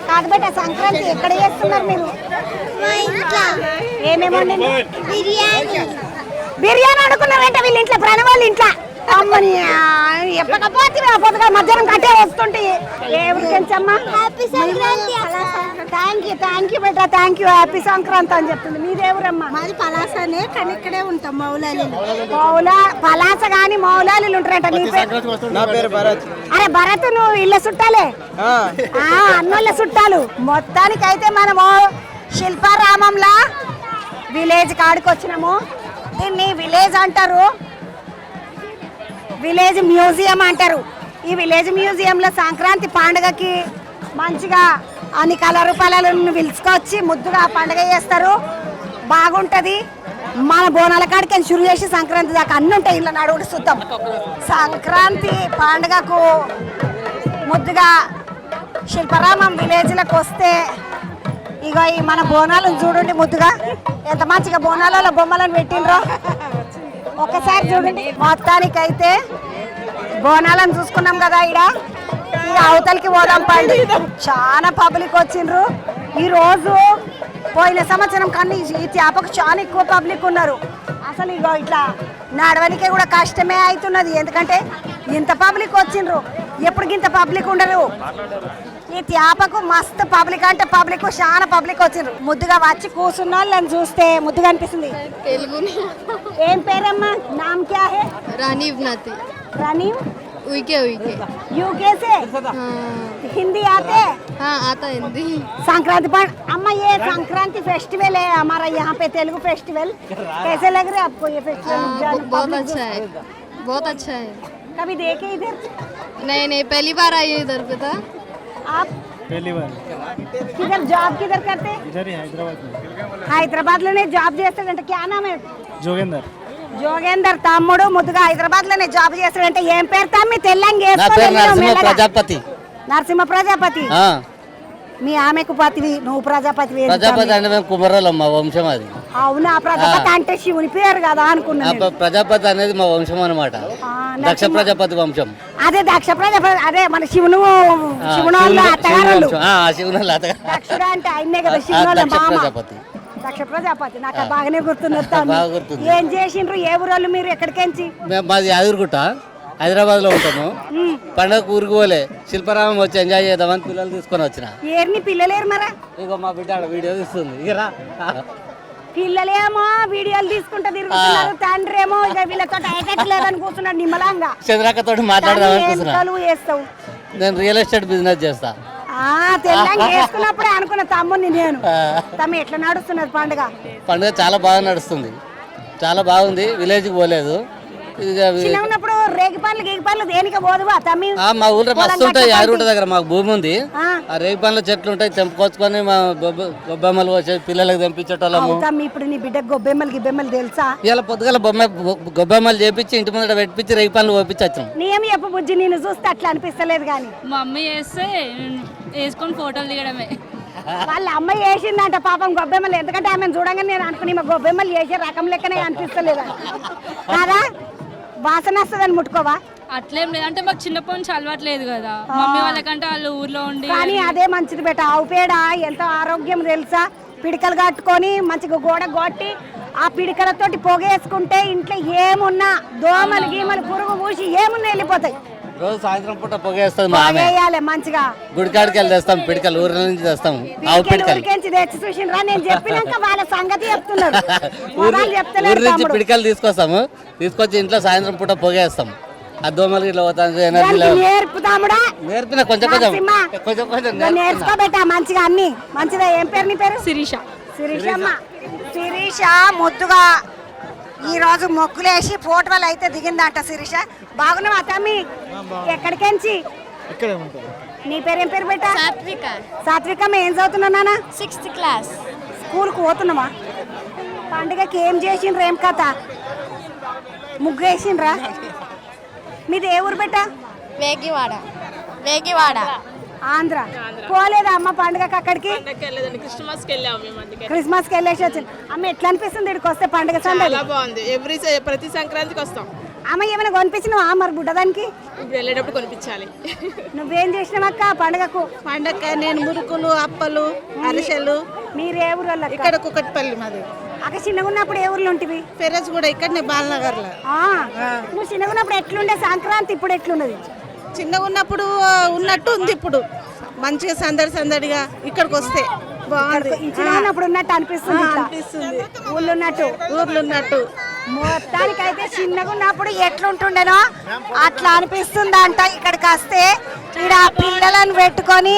కాకపోతే సంక్రాంతి ఎక్కడ చేస్తున్నారు మీరు? ఏమేమి? బిర్యానీ అనుకున్నారంటే వీళ్ళ ఇంట్లో, ప్రణవి వాళ్ళ ఇంట్లో. అమ్మని ఎప్పకపోతే పొద్దుగా మధ్యాహ్నం కట్టే వస్తుంటే ఏమిటమ్మా? Thank you beta, thank you. Happy Sankranti అని చెప్తుంది. మీదేవురమ్మా? మాది పలాసనే, కానీ ఇక్కడే ఉంటాం. పలాస గాని మౌలాలు ఉంటారంట. నా పేరు భరత్. అరే భరత్, నువ్వు ఇళ్ళ చుట్టాలే? అన్నోళ్ళ చుట్టాలు. మొత్తానికి అయితే మనము శిల్పారామంలా విలేజ్ కాడికి వచ్చినాము. దీన్ని విలేజ్ అంటారు, విలేజ్ మ్యూజియం అంటారు. ఈ విలేజ్ మ్యూజియంలో సంక్రాంతి పండుగకి మంచిగా అన్ని కలర్ పలాలను పిలుచుకొచ్చి ముద్దుగా పండుగ చేస్తారు. బాగుంటుంది. మన బోనాల కాడికి షురు చేసి సంక్రాంతి దాకా అన్నీ ఉంటాయి. ఇలా నడుగుడు చూద్దాం. సంక్రాంతి పండుగకు ముద్దుగా శిల్పారామం విలేజ్లకు వస్తే ఇక ఈ మన బోనాలను చూడండి. ముద్దుగా ఎంత మంచిగా బోనాలలో బొమ్మలను పెట్టిండ్రో ఒకసారి చూడండి. మొత్తానికైతే బోనాలను చూసుకున్నాం కదా. ఇక అవతలకి పోదాం పండి. చాలా పబ్లిక్ వచ్చిండ్రు ఈరోజు. పోయిన సంవత్సరం కన్నా ఈ చేపకు చాలా ఎక్కువ పబ్లిక్ ఉన్నారు. అసలు ఇక ఇట్లా నడవనికే కూడా కష్టమే అవుతున్నది. ఎందుకంటే ఇంత పబ్లిక్ వచ్చిండ్రు. ఎప్పుడు ఇంత పబ్లిక్ ఉండరు. ఈ త్యాపకు మస్తు పబ్లిక్ అంటే పబ్లిక్ చాలా పబ్లిక్ వచ్చిండ్రు. ముద్దుగా వచ్చి కూర్చున్న వాళ్ళని చూస్తే ముద్దుగా అనిపిస్తుంది. తెలుగుని ఏం పేరమ్మా? నామ్ క్యా హై? रानीव नाती रानी उइके उइके यूके से हिंदी आते? हाँ आता हिंदी। संक्रांति पर अम्मा ये संक्रांति फेस्टिवल है हमारा यहाँ पे तेलुगु फेस्टिवल, कैसे लग रहा है आपको ये फेस्टिवल? बहुत अच्छा है, बहुत अच्छा है। कभी देखे इधर? नहीं नहीं पहली बार आई है इधर पे था। आप पहली बार किधर जॉब किधर करते? इधर ही हैदराबाद में హైదరాబాద్ లోనే జాబ్ చేస్తాడంటే క్యా నామ్ హై? జోగేందర్. జోగేందర్ తమ్ముడు ముద్దుగా హైదరాబాద్ లోనే జాబ్ చేస్తాడంటే ఏం పేరు తమ్మి? తెల్లంగా ప్రజాపతి. నరసింహ ప్రజాపతి. మీ ఆమెకు పతివి, నువ్వు ప్రజాపతివి. ప్రజాపతి అంటే మేము కుమరలం, మా వంశం అది. అవునా? ప్రజాపతి అంటే శివుని పేరు కదా అనుకున్నాను. ప్రజాపతి అనేది మా వంశం అన్నమాట, దక్ష ప్రజాపతి వంశం. అదే దక్ష ప్రజాపతి, అదే మన శివును శివునోళ్ళ అత్తగారు. శివునోళ్ళ అత్తగారు దక్షుడు అంటే ఆయనే కదా శివునోళ్ళ దక్ష మామ. ప్రజాపతి. దక్ష ప్రజాపతి నాకు బాగానే గుర్తున్నది. ఏం చేసిండ్రు? ఏ ఊరోళ్ళు మీరు? ఎక్కడికెంచి? మాది యాదగిరిగుట్ట, హైదరాబాద్ లో ఉంటాము. పండగ ఊరికి పోలే, శిల్పారామం వచ్చి ఎంజాయ్ చేద్దామని పిల్లలు తీసుకొని వచ్చిన. ఏర్ని పిల్లలేరు మరా? ఇగో మా బిడ్డ వీడియో తీస్తుంది. ఇక రా. పిల్లలేమో వీడియోలు తీసుకుంటా తిరుగుతున్నారు, తండ్రి ఏమో ఇక వీళ్ళతో లేదని కూర్చున్నాడు నిమ్మలంగా. చంద్రక్కతో మాట్లాడదామని కూర్చున్నా. వేస్తావు? నేను రియల్ ఎస్టేట్ బిజినెస్ చేస్తా. తెలంగాణ వేసుకున్నప్పుడే అనుకున్న తమ్ముడిని నేను. తమ్ము ఎట్లా నడుస్తున్నది పండుగ? పండుగ చాలా బాగా నడుస్తుంది, చాలా బాగుంది. విలేజ్కి పోలేదు. చిన్న ఉన్నప్పుడు రేగి పండ్లు గీగి పండ్లు దేనికి పోదువా తమ్మి? మా ఊళ్ళో మస్తు ఉంటాయి. యాదగిరిగుట్ట దగ్గర మాకు భూమి ఉంది. ఆ రేగి పండ్ల చెట్లు ఉంటాయి, తెంపుకొచ్చుకొని మా గొబ్బెమ్మలు వచ్చి పిల్లలకు తెంపించేటోళ్ళము. ఇప్పుడు నీ బిడ్డకు గొబ్బెమ్మలు గిబ్బెమ్మలు తెలుసా? ఇలా పొద్దుగల గొబ్బెమ్మలు చేపించి ఇంటి ముందర పెట్టించి రేగి పండ్లు పంపించి వచ్చాం. నేమి చెప్పు బుజ్జి, నేను చూస్తే అట్లా అనిపిస్తలేదు కానీ. మా మమ్మీ చేస్తే వేసుకొని ఫోటోలు దిగడమే. వాళ్ళ అమ్మాయి వేసిందంట పాపం గొబ్బెమ్మలు. ఎందుకంటే ఆమెను చూడంగానే నేను అనుకుని మా గొబ్బెమ్మలు వేసే రకం లెక్కనే అనిపిస్తలేదా కాదా? వాసన వస్తుందని ముట్టుకోవా? అట్లేం లేదు, అంటే మాకు చిన్నప్పటి నుంచి అలవాట్లేదు కదా మమ్మీ వాళ్ళకంటే వాళ్ళు ఊర్లో ఉండి. కానీ అదే మంచిది బెట. ఆవు పేడ ఎంత ఆరోగ్యం తెలుసా? పిడికలు కట్టుకొని మంచిగా గోడ కొట్టి ఆ పిడికలతోటి పొగేసుకుంటే ఇంట్లో ఏమున్నా దోమలు గీమలు పురుగు పూసి ఏమున్నా వెళ్ళిపోతాయి. రోజు సాయంత్రం పూట పొగేస్తుంది మా ఆమె. మంచిగా గుడికాడికి వెళ్ళి తెస్తాం పిడికలు, ఊరి నుంచి తెస్తాం. ఆవు పిడికలు తెచ్చి చూసినరా? నేను చెప్పినాక వాళ్ళ సంగతి చెప్తున్నారు. ఊరి నుంచి పిడికలు తీసుకొస్తాము, తీసుకొచ్చి ఇంట్లో సాయంత్రం పూట పొగేస్తాం. ఆ దోమలు ఇట్లా పోతాను. నేర్పుతాముడా? నేర్పిన కొంచెం నేర్చుకోబెట్టా మంచిగా అన్ని మంచిదా. ఏం పేరు నీ పేరు? శిరీష. శిరీషమ్మ. శిరీష ముద్దుగా ఈ రోజు మొక్కులేసి ఫోటోలు అయితే దిగిందంట. శిరీష బాగున్నావా తమ్మి? ఎక్కడికెంచి? నీ పేరు ఏం పేరు బెట్ట? సాత్విక. సాత్వికమ్మ ఏం చదువుతున్నా నాన్న? 6th class. స్కూల్కి పోతున్నావా? పండుగకి ఏం చేసిండ్రు? ఏం కథ? ముగ్గు వేసిండ్రా? మీది ఏ ఊరు బెట్ట? వేగివాడ. వేగివాడ ఆంధ్ర. పోలేదా అమ్మ పండుగకి అక్కడికి? క్రిస్మస్ కి వెళ్ళేసి వచ్చింది. అమ్మ ఎట్లా అనిపిస్తుంది ఇక్కడికి వస్తే పండుగ సందడి? ప్రతి సంక్రాంతికి వస్తాం. అమ్మ ఏమైనా కొనిపించినావా మరి బుడ్డదానికి? ఇప్పుడు వెళ్ళేటప్పుడు కొనిపించాలి. నువ్వేం చేసినావక్క పండుగకు? పండగ నేను మురుకులు, అప్పలు, అరిసెలు. మీరు ఏ ఊరు? ఇక్కడ కుకట్పల్లి మాది. అక్కడ చిన్నగా ఉన్నప్పుడు ఏ ఊర్లో ఉంటివి? ఫెరజ్ కూడా ఇక్కడనే బాలనగర్ లో. నువ్వు చిన్నగా ఉన్నప్పుడు ఎట్లుండే సంక్రాంతి? ఇప్పుడు ఎట్లున్నది? చిన్నగా ఉన్నప్పుడు ఉన్నట్టు ఉంది, ఇప్పుడు మంచిగా సందడిగా ఇక్కడికి వస్తే బాగుంది. చిన్నగా ఉన్నప్పుడు ఉన్నట్టు అనిపిస్తుంది. ఊర్లో ఉన్నట్టు మొత్తానికైతే చిన్నగా ఉన్నప్పుడు ఎట్లుంటుండేనో అట్లా అనిపిస్తుంది అంట. ఇక్కడికి వస్తే ఇక్కడ పిల్లలను పెట్టుకొని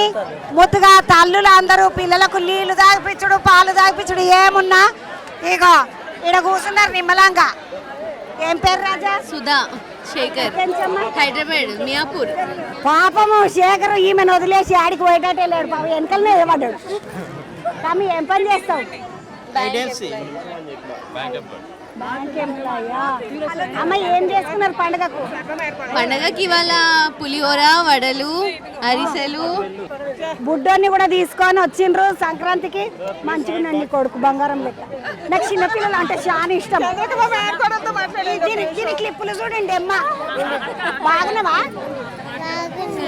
ముద్దుగా తల్లులు అందరూ పిల్లలకు నీళ్లు తాగిపించుడు, పాలు తాగిపించుడు ఏమున్నా ఇగో ఇక్కడ కూర్చున్నారు నిమ్మలంగా. ఏం పేరు రాజా? సుధా. శేఖర్. హైదరాబాద్ మియాపూర్. పాపము శేఖర్ ఈమెను వదిలేసి ఆడికి పోయేటట్టే లేడు. పాపం వెనకలనే పడ్డాడు. తమ్మి ఏం పని చేస్తావు? అమ్మ ఏం చేస్తున్నారు పండుగకు? పండగకి ఇవాళ పులిహోర, వడలు, అరిసెలు. బుడ్డోని కూడా తీసుకొని వచ్చిండ్రు సంక్రాంతికి. మంచిగా నండి కొడుకు బంగారం లెక్క. నాకు చిన్నపిల్లలు అంటే చాలా ఇష్టం. దీని క్లిప్పులు చూడండి అమ్మ. బాగున్నావా?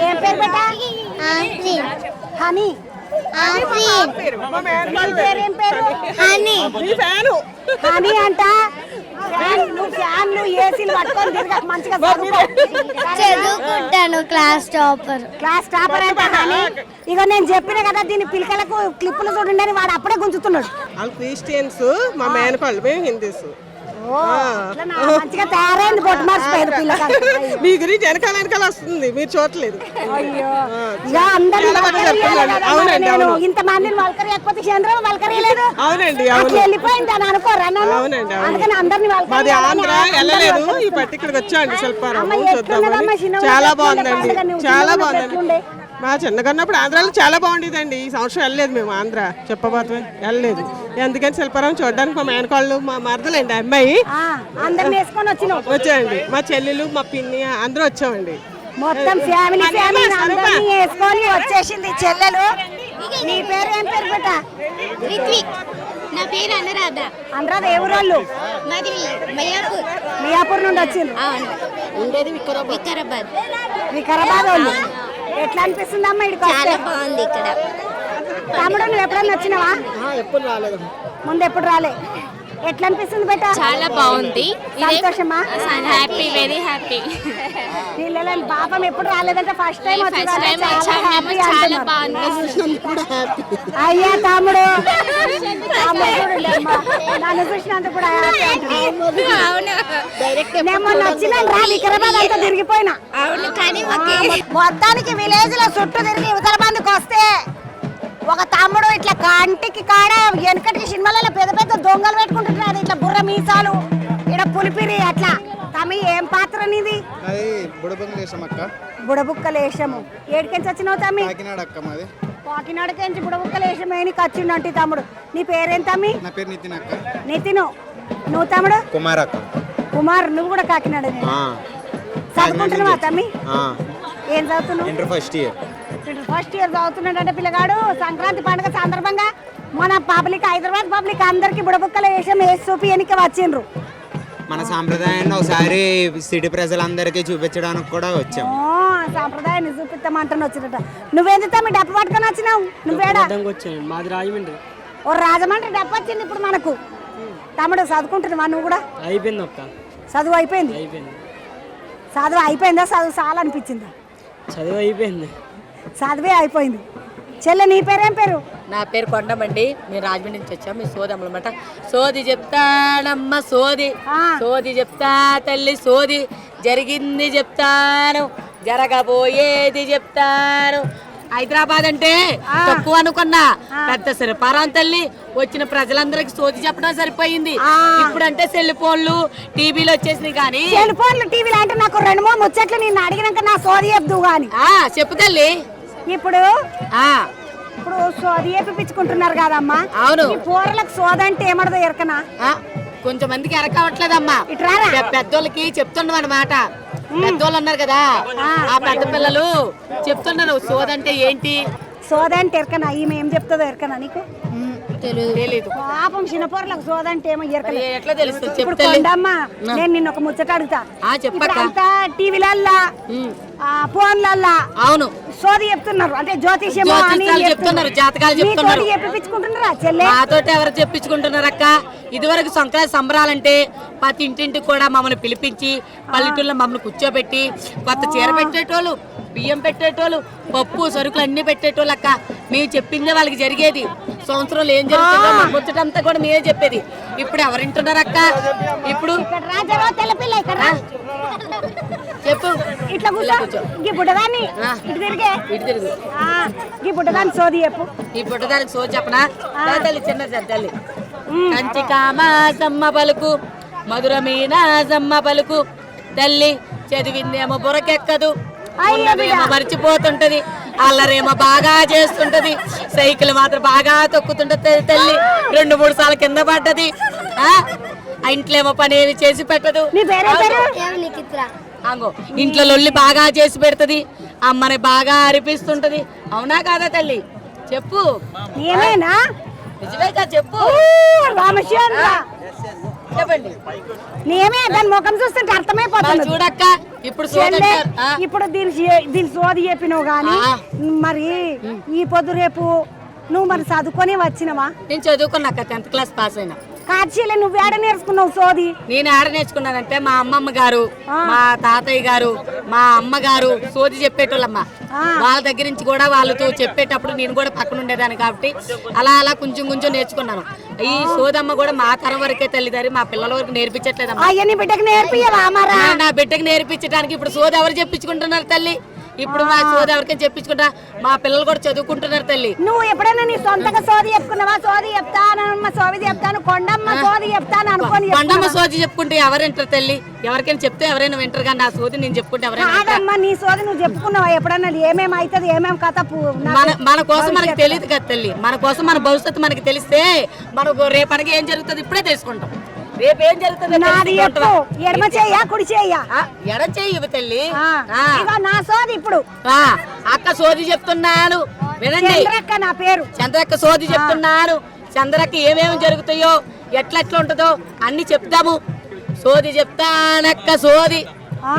ఏం పేరు పెట్టా? హనీ. హనీ అంట. నువ్వు ఫ్యాన్లు ఏసీలు పట్టుకొని తిరగక మంచిగా చదువుకుంటాను క్లాస్ టాపర్. క్లాస్ టాపర్ అంటే కానీ ఇగో నేను చెప్పిన కదా దీని పిల్లలకు క్లిప్పులు చూడండి అని వాడు అప్పుడే గుంజుతున్నాడు. వాళ్ళు క్రిస్టియన్స్, మా మేనకోళ్ళు మేము హిందూస్. మంచిగా తయారైంది బొట్టు మర్చిపోయారు పిల్లలు. మీ గురించి వెనకాల వస్తుంది, మీరు చూడలేదు. అవునండి, ఇంత మందిని వల్కరియకపోతే చంద్రం వల్కరియలేదు. అవునండి, వెళ్ళిపోయింది అని అనుకోరా? అవునండి, అందుకని అందరిని మాది ఆంధ్ర వెళ్ళలేదు, ఈ పట్టి ఇక్కడికి వచ్చాండి శిల్పారామం చూద్దామని. చాలా బాగుందండి, చాలా బాగుందండి. మా చిన్నగన్నప్పుడు ఆంధ్రాలో చాలా బాగుండేదండి. ఈ సంవత్సరం వెళ్ళలేదు మేము ఆంధ్ర, చెప్పబోతే వెళ్ళలేదు. అందుకని శిల్పారామం చూడడానికి మా మేనకోళ్ళు, మా మరదలండి అమ్మాయి వచ్చాయండి. మా చెల్లెలు, మా పిన్ని అందరూ వచ్చామండి. మొత్తం ఫ్యామిలీ అందరినీ వేసుకొని వచ్చేసింది చెల్లెలు. నీ పేరు ఏం పేరు పెట్ట? నా పేరు అనురాధ. అనురాధ ఏ ఊరోళ్ళు? మాది మియాపూర్. మియాపూర్ నుండి వచ్చింది. ఉండేది వికారాబాద్. వికారాబాద్ వాళ్ళు. ఎట్లా అనిపిస్తుంది అమ్మ ఇక్కడికి? చాలా బాగుంది ఇక్కడ. తమ్ముడు నువ్వు ఎప్పుడైనా వచ్చినావా? ఎప్పుడు రాలేదు. ముందు ఎప్పుడు రాలే. ఎట్లా అనిపిస్తుంది బెట? చాలా బాగుంది. సంతోషమా? Happy, very happy. పిల్లలు పాపం ఎప్పుడు రాలేదంటే ఫస్ట్ టైం అయ్యా తమ్ముడు నన్ను చూసినందుకు కూడా నేను మొన్న వచ్చినా రా వికారాబాద్ అంతా తిరిగిపోయినా. మొత్తానికి విలేజ్ లో చుట్టూ తిరిగి ఇవతల మందికి వస్తే ఒక తమ్ముడు ఇట్లా కంటికి కాడ వెనకటికి సినిమాలలో పెద్ద పెద్ద దొంగలు పెట్టుకుంటున్నారు. ఇట్లా బుర్ర మీసాలు, ఇక్కడ పులిపిరి అట్లా. తమి ఏం పాత్ర నీది? బుడబుక్కలేశము. ఏడికెంచి వచ్చినావు తమ్మి? కాకినాడకెంచి బుడబుక్కలేశం ఏనికి వచ్చిండంటే తమ్ముడు. నీ పేరేం తమ్మి? నా పేరు నితిన్ అక్క. నితిను. నువ్వు తమ్ముడు? కుమార్ అక్క. కుమార్. నువ్వు కూడా కాకినాడ చదువుకుంటున్నావా తమ్మి? ఏం చదువుతున్నావు? Inter first year. First year చదువుతున్నాడంటే పిల్లగాడు. సంక్రాంతి పండుగ సందర్భంగా మన పబ్లిక్, హైదరాబాద్ పబ్లిక్ అందరికి బుడబుక్కల వేషం వేసి చూపియనికి వచ్చిండ్రు. మన సాంప్రదాయాన్ని ఒకసారి సిటీ ప్రజలందరికీ చూపించడానికి కూడా వచ్చాం. సాంప్రదాయాన్ని చూపిస్తామంటాను వచ్చినట్ట. నువ్వేంది తమ్మి డబ్బు పట్టుకొని వచ్చినావు? నువ్వేడా? మాది రాజమండ్రి. ఓ రాజమండ్రి డబ్బు వచ్చింది ఇప్పుడు మనకు. తమ్ముడు చదువుకుంటున్నావా నువ్వు కూడా? అయిపోయింది అక్క. చదువు అయిపోయింది. చదువు అయిపోయిందా? చదువు చాలా అనిపించిందా? చదువు అయిపోయింది. చదివే అయిపోయింది. చెల్లె నీ పేరేం పేరు? నా పేరు కొండమండి. మేము రాజమండ్రి నుంచి వచ్చాం. మీ సోది అమ్మలమాట. సోది చెప్తానమ్మ సోది, సోది చెప్తా తల్లి సోది, జరిగింది చెప్తాను, జరగబోయేది చెప్తాను. హైదరాబాద్ అంటే తక్కువ అనుకున్నా, పెద్ద శిల్పారామం తల్లి. వచ్చిన ప్రజలందరికి సోది చెప్పడం సరిపోయింది. ఇప్పుడంటే సెల్ ఫోన్లు, టీవీలు వచ్చేసినాయి. కానీ సెల్ ఫోన్లు, టీవీలు అంటే నాకు 2-3 ముచ్చట్లు నేను అడిగినాక నా సోది చెప్దు గాని. చెప్పు తల్లి. ఇప్పుడు సోది చెప్పించుకుంటున్నారు కదమ్మా. అవును. ఈ పోరలకు సోది అంటే ఏమడదో ఎరకనా? కొంచెం మందికి ఎరకవట్లేదమ్మా. పెద్దోళ్ళకి చెప్తుండవు అన్నమాట. పెద్దోళ్ళు ఉన్నారు కదా, ఆ పెద్ద పిల్లలు చెప్తున్నారు సోదంటే ఏంటి. సోదంటే ఎరకనా? ఈమె ఏం చెప్తుందో ఎరకనా నీకు? తెలియదు. పాపం చిన్నపోరలకు సోదంటే ఏమో ఎరకలేదు. ఎట్లా తెలుస్తుంది? చెప్తామ్మా. నేను నిన్న ఒక ముచ్చట అడుగుతా. చెప్పంతా టీవీలల్లా, ఫోన్లల్లా అవును సోది చెప్తున్నారు. అంటే జ్యోతిష్యం చెప్తున్నారు, జాతకాలు చెప్తున్నారు. చెప్పించుకుంటున్నారా చెల్లె? మాతోటి ఎవరు చెప్పించుకుంటున్నారు అక్క? ఇదివరకు సంక్రాంతి సంబరాలంటే ప్రతి ఇంటింటికి కూడా మమ్మల్ని పిలిపించి పల్లెటూళ్ళలో మమ్మల్ని కూర్చోబెట్టి కొత్త చీర పెట్టేటోళ్ళు, బియ్యం పెట్టేటోళ్ళు, పప్పు సరుకులు అన్ని పెట్టేటోళ్ళు అక్క. మేము చెప్పిందే వాళ్ళకి జరిగేది. సంవత్సరంలో ఏం జరుగుతుందో ముచ్చటంతా కూడా మీరే చెప్పేది. ఇప్పుడు ఎవరింటున్నారు అక్క? ఇప్పుడు చెప్పు. ఇట్లా కూర్చో. ఈ బుడ్డదాన్ని ఇటు తిరిగే. ఈ బుడ్డదాన్ని సోది చెప్పు. ఈ బుడ్డదానికి సోది చెప్పనా? తల్లి చిన్న తల్లి. కంచి కామాసమ్మ పలుకు, మధురమీనాసమ్మ పలుకు, తల్లి చదివిందేమో బుర్రకెక్కదు, ఉన్నదేమో మర్చిపోతుంటది, అల్లరేమో బాగా చేస్తుంటది, సైకిల్ మాత్రం బాగా తొక్కుతుంటది తల్లి. 2-3 సార్లు కింద పడ్డది. ఇంట్లో ఏమో పని ఏమి చేసి పెట్టదు. అంగో ఇంట్లో లొల్లి బాగా చేసి పెడుతుంది, అమ్మని బాగా అరిపిస్తుంటది. అవునా కాదా తల్లి? చెప్పు. ఏమేనా? నిజమే కదా? చెప్పు. చెప్పండి. నేమే దాని ముఖం చూస్తుంటే అర్థమైపోతుంది. చూడక్క ఇప్పుడు ఇప్పుడు దీని సోది చెప్పినావు గాని మరి ఈ పొద్దు రేపు నువ్వు మరి చదువుకొని వచ్చినవా? నేను చదువుకున్నాక 10th క్లాస్ పాస్ అయినా. కాచీలే నువ్వు ఏడ నేర్చుకున్నావు సోది? నేను ఆడ నేర్చుకున్నానంటే మా అమ్మమ్మ గారు, మా తాతయ్య గారు, మా అమ్మగారు సోది చెప్పేటోళ్ళమ్మ. వాళ్ళ దగ్గర నుంచి కూడా వాళ్ళతో చెప్పేటప్పుడు నేను కూడా పక్కన ఉండేదాన్ని కాబట్టి అలా అలా కొంచెం కొంచెం నేర్చుకున్నాను. ఈ సోదమ్మ కూడా మా తరం వరకే తల్లిదారి, మా పిల్లల వరకు నేర్పించట్లేదమ్మా. నా బిడ్డకి నేర్పించడానికి ఇప్పుడు సోది ఎవరు చెప్పించుకుంటున్నారు తల్లి? ఇప్పుడు మా సోది ఎవరికైనా చెప్పించుకుంటా, మా పిల్లలు కూడా చదువుకుంటున్నారు తల్లి. నువ్వు ఎప్పుడైనా నీ సొంతగా సోది చెప్పుకున్నావా? సోది చెప్తాను, సోది చెప్తాను, కొండమ్మ సోది చెప్తాను అనుకోని కొండమ్మ సోది చెప్పుకుంటే ఎవరు వింటారు తల్లి? ఎవరికైనా చెప్తే ఎవరైనా వింటారు, కానీ నా సోది నేను చెప్పుకుంటే ఎవరైనా? కాదమ్మా, నీ సోది నువ్వు చెప్పుకున్నావా ఎప్పుడన్నా? ఏమేమి అవుతుంది, ఏమేమి కథ? మన కోసం మనకి తెలియదు కదా తల్లి. మన కోసం మన భవిష్యత్తు మనకి తెలిస్తే మనకు రేపటికి ఏం జరుగుతుంది ఇప్పుడే తెలుసుకుంటాం. రేపు ఏం జరుగుతుంది? ఎడమ చెయ్యా కుడి చెయ్యా? ఎడ చెయ్యి తల్లి. నా సోది ఇప్పుడు అక్క సోది చెప్తున్నాను వినండి. చంద్రక్క నా పేరు. చంద్రక్క సోది చెప్తున్నాను. చంద్రక్క ఏమేమి జరుగుతాయో ఎట్లా ఉంటాదో అన్ని చెప్తాము. సోది చెప్తానక్క సోది,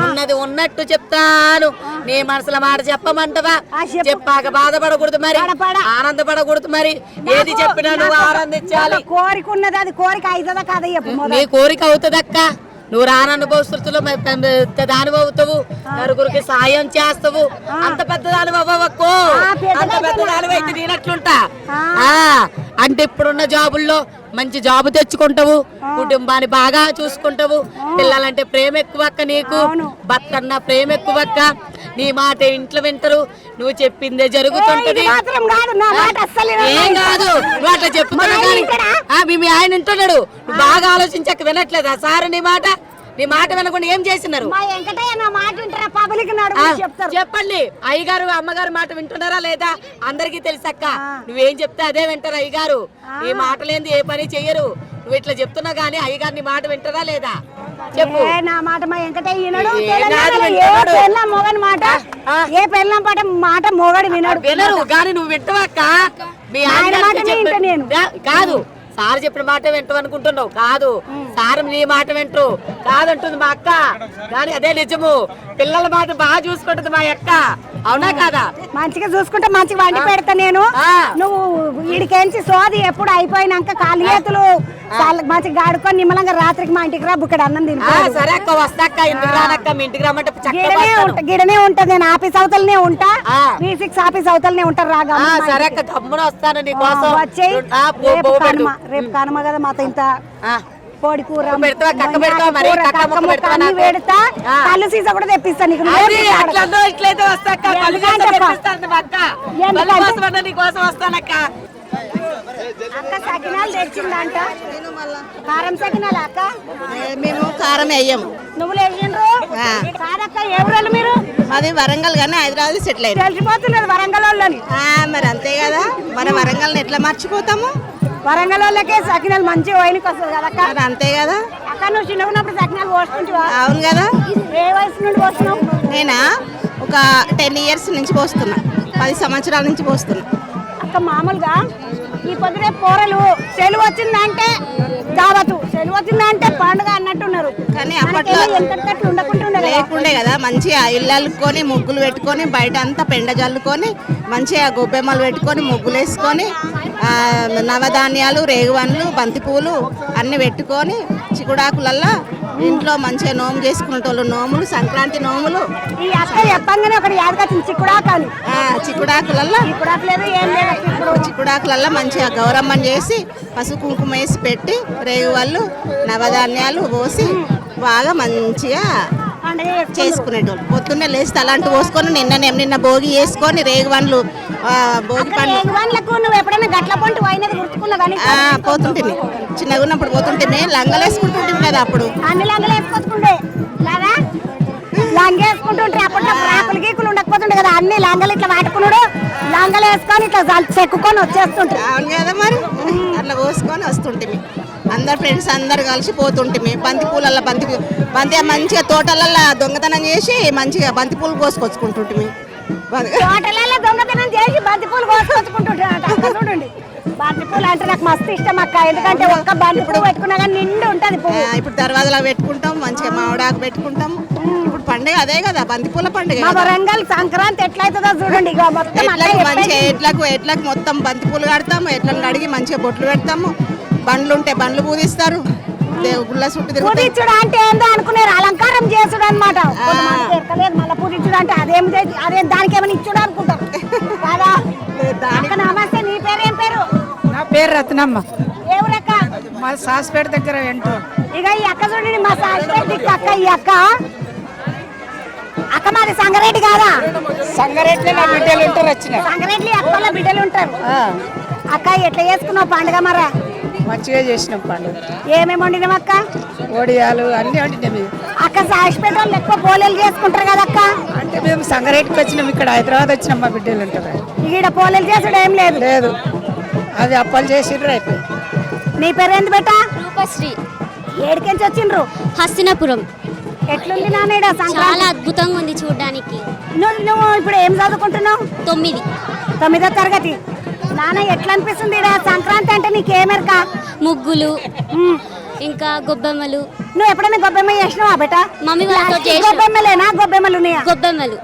ఉన్నది ఉన్నట్టు చెప్తాను. నీ మనసుల మాట చెప్పమంటవా? చెప్పాక బాధపడకూడదు, మరి ఆనందపడకూడదు. మరి ఏది చెప్పినా నువ్వు ఆనందించాలి. కోరిక ఉన్నది, అది కోరిక అవుతుందా కాదా? నీ కోరిక అవుతుందక్క. నువ్వు రాననుభవస్తులు దాని అవుతావు, నలుగురికి సాయం చేస్తావు. అంత పెద్ద దాని అవ్వకు, అంత పెద్ద దాని అయితే నేనట్లుంటా. అంటే ఇప్పుడున్న జాబుల్లో మంచి జాబు తెచ్చుకుంటావు, కుటుంబాన్ని బాగా చూసుకుంటావు. పిల్లలంటే ప్రేమ ఎక్కువక్క నీకు, భర్త అన్న ప్రేమ ఎక్కువక్క. నీ మాట ఇంట్లో వింటారు, నువ్వు చెప్పిందే జరుగుతుంటది. ఏం కాదు, నువ్వు అట్లా చెప్తున్నావు కానీ మీ ఆయన వింటున్నాడు. నువ్వు బాగా ఆలోచించక వినట్లేదా సార్? నీ మాట వినకుండా ఏం చేసినారు? చెప్పండి. అయ్యగారు అమ్మగారు మాట వింటున్నారా లేదా? అందరికీ తెలుసక్క. నువ్వేం చెప్తే అదే వింటారు అయ్యగారు. నీ మాట లేని ఏ పని చెయ్యరు. నువ్వు ఇట్లా చెప్తున్నా గానీ అయ్యగారు నీ మాట వింటారా లేదా? చెప్పు. నా మాట మా వెంకటయ్య మాట మొగడు వినరు కానీ నువ్వు వింటవక్క. మీ ఆయన కాదు, సార్ చెప్పిన మాట వింటావు అనుకుంటున్నావు. కాదు, సార్ నీ మాట వింటారు కాదంటుంది మా అక్క. కానీ అదే నిజము. పిల్లల మాట బాగా చూసుకుంటుంది మా అక్క, అవునా కాదా? మంచిగా చూసుకుంటే మంచిగా వండి పెడతా నేను. నువ్వు వీడికేంచి సోది ఎప్పుడు అయిపోయినాక కాలు చేతులు మంచిగా గాడుకొని నిమ్మలంగా రాత్రికి మా ఇంటికి రా, బుక్కడ అన్నం తిని. సరే అక్క, వస్తాక్క. ఇంటికి రానక్క, మీ ఇంటికి రమ్మంటే గిడనే ఉంటది. నేను ఆఫీస్ అవతలనే ఉంటా, V6 ఆఫీస్ అవతలనే ఉంటారు. రాగా సరే అక్క, గమ్మున వస్తాను నీ కోసం. వచ్చేయి. రేపు కనుమ కదా, మాత ఇంత కోడి కూర పెడతా, కళ్ళు సీసా కూడా తెప్పిస్తా నీకు. ఇట్లయితే వస్తాక వస్తానక్క. అక్క సకినాలు తెచ్చిందంట. కారం సకినాలు అక్క? మేము కారం వేయము. నువ్వులు వేయండ్రు కాదక్క. ఎవరు మీరు? మాది వరంగల్ కానీ హైదరాబాద్ సెటిల్ అయ్యి తెలిసిపోతున్నది వరంగల్ వాళ్ళని. మరి అంతే కదా, మన వరంగల్ని ఎట్లా మర్చిపోతాము? వరంగల్ వాళ్ళకే సకినాలు మంచిగా వైనికి వస్తుంది కదా అక్క. అంతే కదా అక్క. నువ్వు చిన్నప్పుడు సకినాలు పోసుకుంటావా? అవును కదా. ఏ వయసు నుండి పోస్తున్నావు? నేనా ఒక 10 years నుంచి పోస్తున్నా, 10 సంవత్సరాల నుంచి పోస్తున్నా అక్క. మామూలుగా ఈ పొద్దునే పోరలు సెలవు వచ్చిందంటే దావతు, సెలవు వచ్చిందంటే పండుగ అన్నట్టున్నారు. కానీ అప్పట్లో లేకుండే కదా. మంచిగా ఇల్లు అల్లుకొని ముగ్గులు పెట్టుకొని బయట అంతా పెండ జల్లుకొని మంచిగా గొబ్బెమ్మలు పెట్టుకొని ముగ్గులు వేసుకొని నవధాన్యాలు, రేగువన్లు, బంతిపూలు అన్ని పెట్టుకొని చిక్కుడాకులల్లా ఇంట్లో మంచిగా నోము చేసుకునేటోళ్ళు. నోములు, సంక్రాంతి నోములు. ఈ అక్క చెప్పంగానే ఒకటి యాదకొచ్చింది, చిక్కుడాకాలు. చిక్కుడాకులల్లా చిక్కుడాకులల్లా మంచిగా గౌరమ్మని చేసి పసుపు కుంకుమ వేసి పెట్టి రేగువళ్ళు, నవధాన్యాలు పోసి బాగా మంచిగా చేసుకునేటోళ్ళు. పొద్దున్నే లేచి తలాంటి పోసుకొని నిన్న భోగి వేసుకొని రేగువన్లు, భోగి పండ్లకు నువ్వు ఎప్పుడైనా గట్ల పొంటి పోయినది గుర్తుకున్నా? పోతుంటే చిన్నగా ఉన్నప్పుడు పోతుంటే లంగలు వేసుకుంటుంటే కదా. అప్పుడు అన్ని లంగలు వేసుకొచ్చుకుంటే కదా, లంగేసుకుంటుంటే అప్పట్లో రాకులు గీకులు ఉండకపోతుండే కదా. అన్ని లంగలు ఇట్లా వాటుకున్నాడు, లంగలు వేసుకొని ఇట్లా చెక్కుకొని వచ్చేస్తుంటే. అవును కదా, మరి అట్లా పోసుకొని వస్తుంటే అందరు ఫ్రెండ్స్ అందరు కలిసి పోతుంటే బంతి పూలల్లో బంతి మంచిగా తోటలల్లో దొంగతనం చేసి మంచిగా బంతి పూలు కోసుకొచ్చుకుంటుంటే. తోటలలో దొంగతనం చేసి బంతి పూలు కోసుకొచ్చుకుంటుంటారు. చూడండి, బంతి పూలు అంటే నాకు మస్తు ఇష్టం అక్క. ఎందుకంటే ఒక్క బంతి పూలు పెట్టుకున్నా కానీ నిండు ఉంటది. ఇప్పుడు దర్వాజలో పెట్టుకుంటాం, మంచిగా మామిడాకు పెట్టుకుంటాం. ఇప్పుడు పండుగ అదే కదా, బంతి పూల పండుగ. వరంగల్ సంక్రాంతి ఎట్లయితుందో చూడండి. మంచిగా ఎట్లకు మొత్తం బంతి పూలు కడతాము, ఎట్లను కడిగి మంచిగా బొట్లు పెడతాము. బండ్లు ఉంటే బండ్లు పూజిస్తారు, గుళ్ళ చుట్టూ తిరుగుతారు. పూజించుడు అంటే ఏందో అనుకున్నారు, అలంకారం చేసుడు అనమాట. మళ్ళీ పూజించుడు అంటే అదేం దానికి ఏమైనా ఇచ్చుడు అనుకుంటారు కదా. అక్క నమస్తే, నీ పేరు ఏం పేరు? నా పేరు రత్నమ్మ. ఎవరక్క? మా సాస్పేట దగ్గర ఏంటో. ఇక ఈ అక్క చూడండి, మా సాస్పేట దిక్కు అక్క. ఈ అక్క మాది సంగారెడ్డి కాదా? సంగారెడ్డిలో నా బిడ్డలు ఉంటారు వచ్చిన. సంగారెడ్డి అక్కల బిడ్డలు ఉంటారు. అక్క ఎట్లా చేసుకున్నావు పండుగ? మరా మంచిగా చేసినాం పండుగ. ఏమేమి వండినాం అక్క? ఒడియాలు అన్ని వండినాం. అక్క సాస్పేట వాళ్ళు ఎక్కువ పోలేలు చేసుకుంటారు కదా అక్క. అంటే మేము సంగారెడ్డికి వచ్చినాం, ఇక్కడ హైదరాబాద్ వచ్చినాం, మా బిడ్డలు ఉంటారు. ఈడ పోలేలు చేసుడు ఏం లేదు. లేదు, అది అప్పాలు చేసిండ్రు అయిపోయి. నీ పేరు ఏంది బేటా? రూపశ్రీ. ఏడికెంచి వచ్చిండ్రు? హస్తినాపురం. ఎట్లుంది నాన్న? చాలా అద్భుతంగా ఉంది చూడడానికి. నువ్వు ఇప్పుడు ఏం చదువుకుంటున్నావు? 9వ తరగతి. నాన్న ఎట్లా అనిపిస్తుంది సంక్రాంతి అంటే? నీకేమెరక? ముగ్గులు, ఇంకా గొబ్బెమ్మలు. నువ్వు ఎప్పుడైనా గొబ్బెమ్మ చేసినావా బేటా? మమ్మీ వాళ్ళతో గొబ్బెమ్మలేనా? గొబ్బెమ్మలు ఉన్నాయా? గొబ్బెమ్మలు,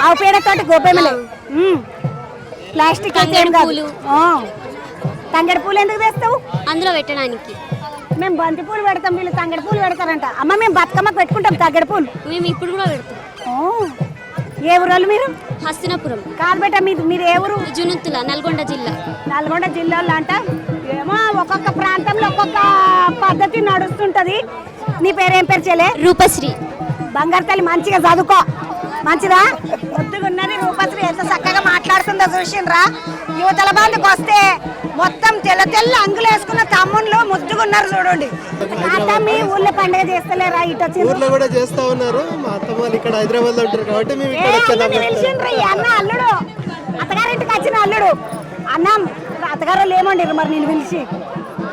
ఆవు పేడతోటి గొబ్బెమ్మలే. ప్లాస్టిక్ పూలు. తంగడి పూలు ఎందుకు వేస్తావు? అందులో పెట్టడానికి. మేము బంతి పూలు పెడతాం, వీళ్ళు తంగడి పూలు పెడతారంట. అమ్మ మేము బతుకమ్మకు పెట్టుకుంటాం తంగడి పూలు. మేము ఇప్పుడు కూడా పెడతాం. ఏ ఊరు మీరు? హస్తినాపురం. కాదు బేట, మీరు ఏ ఊరు? జునుత్తుల, నల్గొండ జిల్లా. నల్గొండ జిల్లాలో అంట. ఏమో ఒక్కొక్క ప్రాంతంలో ఒక్కొక్క పద్ధతి నడుస్తుంటది. నీ పేరేం పేరు చెల్లె? రూపశ్రీ. బంగారు తల్లి, మంచిగా చదువుకో. మంచిదా? ముద్దుగున్నది రూపశ్రీ, ఎంత చక్కగా మాట్లాడుతుందో చూసిండ్రా. యువతల బంధుకు వస్తే మొత్తం తెల్ల అంగులు వేసుకున్న తమ్ముళ్ళు ముద్దుగున్నారు చూడండి. మీ ఊళ్ళో పండుగ చేస్తలేరా? ఇటు వచ్చి ఊర్లో కూడా చేస్తా ఉన్నారు. మా అత్తమ్మ వాళ్ళు ఇక్కడ హైదరాబాద్ లో ఉంటారు కాబట్టి మేము పిలిచిండ్రు. ఈ అన్న అల్లుడు, అత్తగారింటికి వచ్చిన అల్లుడు. అన్నం అత్తగారు ఏమండిరు మరి నేను పిలిచి?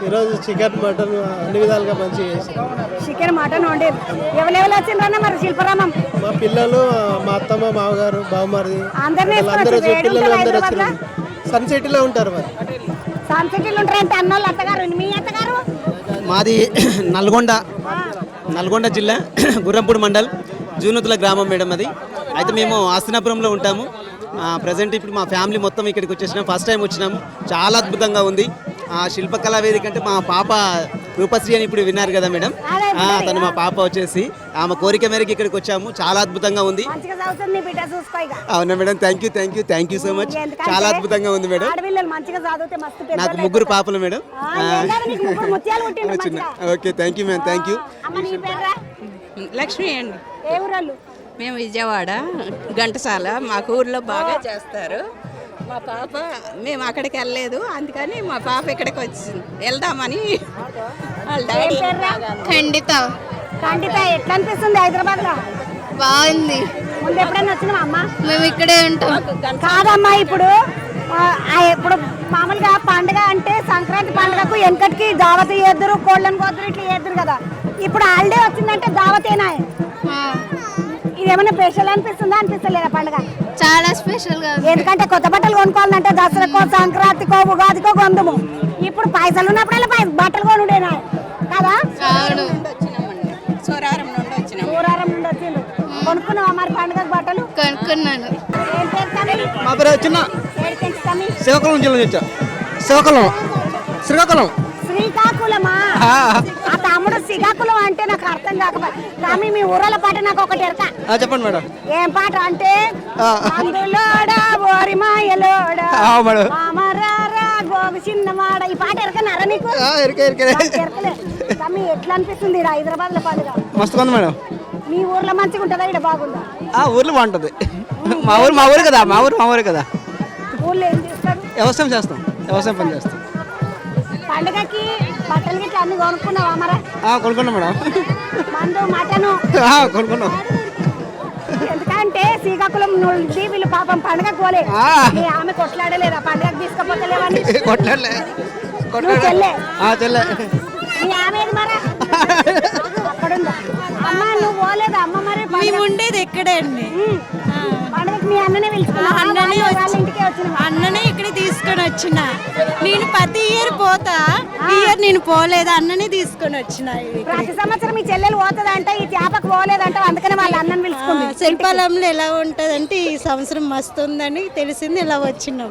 ఈరోజు చికెన్ మటన్ అన్ని విధాలుగా మంచిగా చేసాం. చికెన్ మటన్ వండేది. ఎవరెవరు వచ్చిండ్రన్న మరి శిల్పరామం? మా పిల్లలు, మా అత్తమ్మ, మామగారు, బావమారిది అందరినీ పిల్లలు అందరూ వచ్చారు. సన్ సిటీలో ఉంటారు. మరి సన్ సిటీలో ఉంటారంటే అన్నోళ్ళు అత్తగారు. మీ అత్తగారు? మాది నల్గొండ జిల్లా గుర్రంపూడి మండల్ జూనుతుల గ్రామం మేడం అది. అయితే మేము హస్తినాపురంలో ఉంటాము. ప్రజెంట్ ఇప్పుడు మా ఫ్యామిలీ మొత్తం ఇక్కడికి వచ్చేసినాం. ఫస్ట్ టైం వచ్చినాము. చాలా అద్భుతంగా ఉంది. శిల్పకళా వేదిక అంటే మా పాప రూపశ్రీ అని ఇప్పుడు విన్నారు కదా మేడం, తను మా పాప వచ్చేసి ఆమె కోరిక మేరకు ఇక్కడికి వచ్చాము. చాలా అద్భుతంగా ఉంది. అవునా madam? Thank you so much. చాలా అద్భుతంగా ఉంది మేడం. నాకు 3 పాపలు madam. Okay, thank you ma'am, thank you. Lakshmi అండి. ఏ ఊరాళ్ళు? మేము విజయవాడ ఘంటసాల. మాకు ఊర్లో బాగా చేస్తారు. మా పాప, మేము అక్కడికి వెళ్ళలేదు, అందుకని మా పాప ఇక్కడికి వచ్చింది, వెళ్దామని. ఖండిత. ఎట్లా అనిపిస్తుంది హైదరాబాద్ లో? బాగుంది. ముందు ఎప్పుడైనా వచ్చినావా అమ్మా? మేము ఇక్కడే ఉంటాం. కాదమ్మా, ఇప్పుడు మామూలుగా పండుగ అంటే సంక్రాంతి పండుగకు వెనకటికి దావత్ చేద్దరు, కోళ్ళని కోద్దరు, ఇట్లా చేద్దరు కదా. ఇప్పుడు హాలిడే వచ్చిందంటే దావతేనా? ఇదేమన్నా స్పెషల్ అనిపిస్తుందా? అనిపిస్తలేదా పండుగ? చాలా స్పెషల్ గా. ఎందుకంటే కొత్త బట్టలు కొనుక్కోవాలంటే దసరాకో, సంక్రాంతికో, ఉగాదికో కొందుము. ఇప్పుడు పైసలు ఉన్నప్పుడల్లా బట్టలు కొనుడేనా కదా? సూరారం నుండి వచ్చినాం. కొనుక్కున్నావా మరి పండుగకు బట్టలు? కొనుక్కున్నాను. ఏం పేరు తమ్మి? మా పేరు చిన్న శ్రీకాకుళం జిల్లా నుంచి. శ్రీకాకుళం. శ్రీకాకుళమా? ఆ తమ్ముడు శ్రీకాకుళం అంటే నాకు అర్థం కాకపోతే. తమ్మి, మీ ఊరల పాట నాకు ఒకటి ఎరక. చెప్పండి మేడం. ఏం పాట అంటే? అందులోడా ఓరి మాయలోడా మామరారా గోగు చిన్నవాడ. ఈ పాట ఎరకన్నారా నీకు? ఎరకలే. తమ్మి, ఎట్లా అనిపిస్తుంది హైదరాబాద్ లో పండుగ? మస్తు ఉంది మేడం. మీ ఊర్లో మంచిగా ఉంటుందా? ఇక్కడ బాగుందా? ఊర్లో బాగుంటుంది. మా ఊరు కదా. మా ఊరు కదా. ఊర్లో ఏం చేస్తారు? వ్యవసాయం చేస్తాం. వ్యవసాయం పని చేస్తాం. పండుగకి బట్టలు గిట్ల అన్ని కొనుక్కున్నావా మరా? కొనుక్కున్నాం మేడం. మందు, మటను కొనుక్కున్నాం. ఎందుకంటే శ్రీకాకుళం నుండి వీళ్ళు పాపం పండుగకు పోలే. ఆమె కొట్లాడలేదా పండుగకు తీసుకుపోతలేవని? చెల్లె. మీ ఆమె మరా అక్కడుందా? అమ్మ నువ్వు పోలేదా? అమ్మ మరి మేము ఉండేది ఎక్కడే అండి. పండుగకి మీ అన్ననే పిలుచుకున్నా? అన్ననే ఇక్కడ తీసుకొని వచ్చిన. నేను ప్రతి ఇయర్ పోతా, ఈ ఇయర్ నేను పోలేదు, అన్ననే తీసుకొని వచ్చిన. ప్రతి సంవత్సరం మీ చెల్లెలు పోతుందంట, ఈ చేపకు పోలేదంట, అందుకనే వాళ్ళ అన్నని పిలుచుకుంది. శిల్పాలంలో ఎలా ఉంటుందంటే ఈ సంవత్సరం మస్తు ఉందని తెలిసింది ఇలా వచ్చినాం.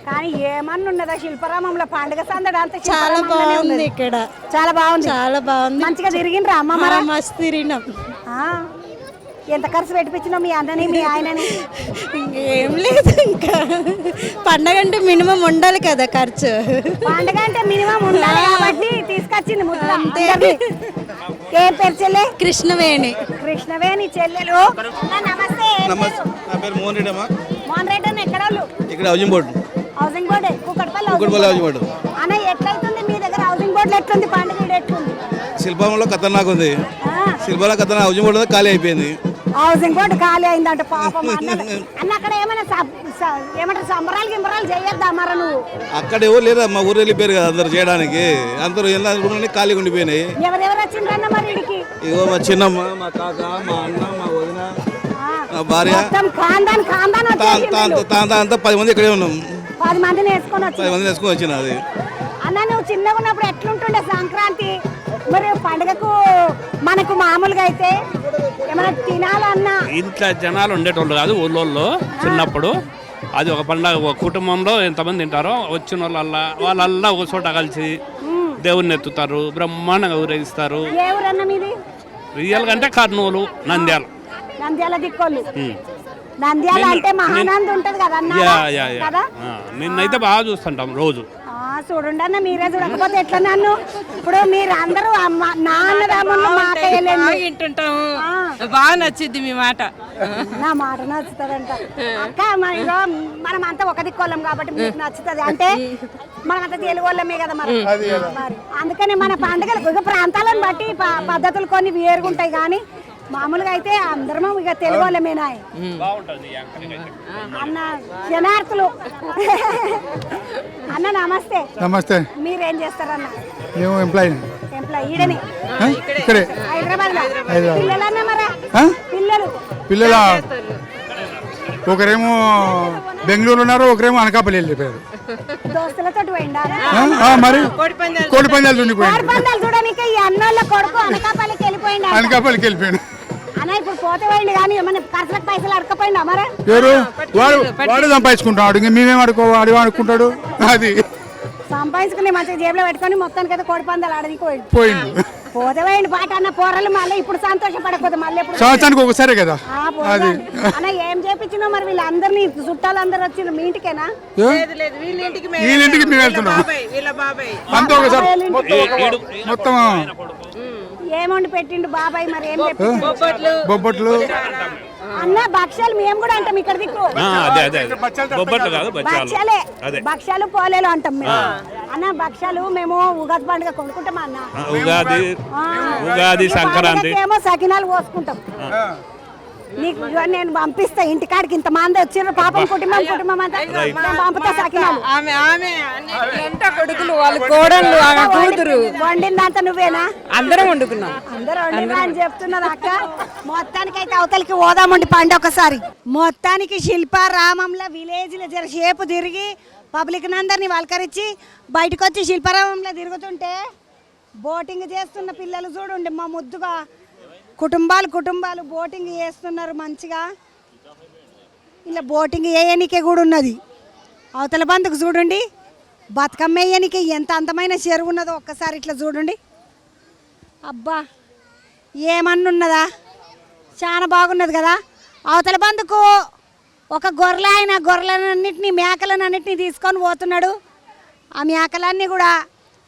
కానీ ఏమన్నా ఉన్నదా శిల్పరామంలో పండుగ సందడి అంత చాలా బాగుంది ఇక్కడ, చాలా బాగుంది, చాలా బాగుంది. మంచిగా తిరిగిండ్రా అమ్మ? మస్తు తిరిగినాం. ఎంత ఖర్చు పెట్టిపించినావు మీ అన్నని మీ ఆయనని? ఏం లేదు, ఇంకా పండగ అంటే మినిమం ఉండాలి కదా ఖర్చు. పండగ అంటే మినిమం ఉండాలి కాబట్టి తీసుకొచ్చింది ముద్ద. ఏం పేరు చెల్లె? కృష్ణవేణి. కృష్ణవేణి చెల్లెలు. నమస్తే. నా పేరు మోహన్ రెడ్డి అమ్మా. మోహన్ రెడ్డి అన్న ఎక్కడ వాళ్ళు? ఇక్కడ housing board. Housing board Kukkadapalli housing board. అన్న ఎట్లయితుంది మీ దగ్గర హౌసింగ్ బోర్డులో? ఎట్లుంది పండుగ? ఎట్లుంది? శిల్పంలో ఖతర్నాక్ ఉంది. శిల్పంలో ఖతర్నాక్ హౌసింగ్ బోర్డు ఖాళీ అయిపోయింది. హౌసింగ్ బోర్డు ఖాళీ అయిందంట పాపం. అన్న అక్కడ ఏమైనా ఏమంటారు సంబరాలు గింబరాలు చేయొద్దా మరి నువ్వు? అక్కడ ఎవరు లేరు, మా ఊరు వెళ్ళిపోయారు కదా అందరు చేయడానికి. అందరూ రూమ్లన్నీ ఖాళీగా ఉండిపోయినాయి. ఎవరెవరు వచ్చిండ్రన్న మరి ఇడికి? ఇగో మా చిన్నమ్మ, మా కాక, మా అన్న, మా వదిన, మా భార్య, అంతా 10 మంది ఇక్కడే ఉన్నాం. 10 మందిని వేసుకొని వచ్చి 10 మందిని వేసుకొని వచ్చిన. అది అన్న నువ్వు చిన్నగా ఉన్నప్పుడు ఎట్లుంటుండే సంక్రాంతి? మరి పండుగకు మనకు మామూలుగా అయితే ఏమైనా తినాలన్నా ఇంట్లో జనాలు ఉండేటోళ్ళు కాదు ఊళ్ళో చిన్నప్పుడు. అది ఒక పండుగ, ఒక కుటుంబంలో ఎంతమంది తింటారో వచ్చిన వాళ్ళల్లా ఒక చోట కలిసి దేవుణ్ణి ఎత్తుతారు, బ్రహ్మాండంగా ఊరేగిస్తారు. ఏ ఊరన్న మీది? రియల్గా అంటే కర్నూలు, నంద్యాల. నంద్యాల దిక్కోళ్ళు. నంద్యాల అంటే మహానంది ఉంటది కదా కదా. నిన్నైతే బాగా చూస్తుంటాం రోజు. చూడండి అన్న, మీరే చూడకపోతే ఎట్లా? నన్ను ఇప్పుడు మీరు అందరూ నాన్నదమ్ముళ్ళు వింటుంటాము. బాగా నచ్చింది మీ మాట. నా మాట నచ్చుతుందంట అక్క. మనం అంతా ఒక దిక్కోళ్ళం కాబట్టి మీకు నచ్చుతుంది అంటే మనమంతా తెలుగు వాళ్ళమే కదా మరి. అందుకని మన పండుగలు ప్రాంతాలను బట్టి పద్ధతులు కొన్ని వేరుగుంటాయి. కానీ మామూలుగా అయితే అందరము ఇక తెలుగు వాళ్ళమేనా అన్న? జనార్థులు. అన్న నమస్తే. నమస్తే. మీరేం చేస్తారన్న? మేము ఎంప్లాయీ. ఈడని ఇక్కడే హైదరాబాద్ లో. పిల్లలన్నా మరా? పిల్లల ఒకరేమో బెంగళూరు ఉన్నారు, ఒకరేమో అనకాపల్లి వెళ్ళిపోయారు. దోస్తులతో పోయిండా? మరి కోడి పందాలు చూడడానికి ఈ అన్నోళ్ళ కొడుకు అనకాపల్లికి వెళ్ళిపోయిండా? అనకాపల్లికి వెళ్ళిపోయాడు అన్న. ఇప్పుడు పోతే పోయింది కానీ ఏమన్నా ఖర్చులకు పైసలు అడకపోయిందా మరా? ఎవరు? వాడు సంపాదించుకుంటాడు, ఇంక మేమేం వాడు ఆడుకుంటాడు. అది సంపాదించుకుని మంచిగా జేబులో పెట్టుకొని మొత్తానికి అయితే కోడి పందాలు ఆడడానికి పోయిండు. పోతే పోయింది పాట అన్న. పోరలు మళ్ళీ ఇప్పుడు సంతోషపడకపోతే మళ్ళీ ఎప్పుడు? సంవత్సరానికి ఒకసారి కదా అది. అన్న ఏం చేపించినావు మరి? వీళ్ళందరినీ చుట్టాలు అందరు వచ్చిండ్రు మీ ఇంటికేనా? వీళ్ళింటికి మేము వెళ్తున్నాం అంతా ఒకసారి మొత్తం. ఏమండి పెట్టిండు బాబాయ్? మరి ఏం బొబ్బట్లు అన్న. భక్ష్యాలు మేము కూడా అంటాం ఇక్కడ దిక్కు. భక్ష్యాలు పోలేలు అంటాం మేము అన్న. భక్ష్యాలు మేము ఉగాది పండుగ కొనుక్కుంటాం అన్న. ఉగాది సంక్రాంతి ఏమో సకినాలు పోసుకుంటాం. నీకు నేను పంపిస్తా ఇంటికాడికి. ఇంత మంది వచ్చిర్రు పాపం, కుటుంబం అంతా పంపుతా సకినాలు. కొడుకులు వాళ్ళ కోడళ్ళు కూతురు వండిందంతా నువ్వేనా? అందరం వండుకున్నాం. అందరూ వండినా అని చెప్తున్నారు అక్క. మొత్తానికైతే అవతలికి పోదామండి పండు ఒకసారి. మొత్తానికి శిల్పారామంలో విలేజ్లో సేపు తిరిగి పబ్లిక్ అందరినీ వలకరించి బయటకు వచ్చి శిల్పారామంలో తిరుగుతుంటే బోటింగ్ చేస్తున్న పిల్లలు చూడండి మా ముద్దుగా కుటుంబాలు బోటింగ్ చేస్తున్నారు మంచిగా. ఇలా బోటింగ్ వేయనికే కూడా ఉన్నది. అవతల బందుకు చూడండి బతుకమ్మ వేయనికే ఎంత అందమైన చెరువు ఉన్నదో ఒక్కసారి ఇట్లా చూడండి. అబ్బా ఏమన్నున్నదా, చాలా బాగున్నది కదా. అవతల బందుకు ఒక ఆయన గొర్రెలన్నింటినీ మేకలన్నింటినీ తీసుకొని పోతున్నాడు. ఆ మేకలన్నీ కూడా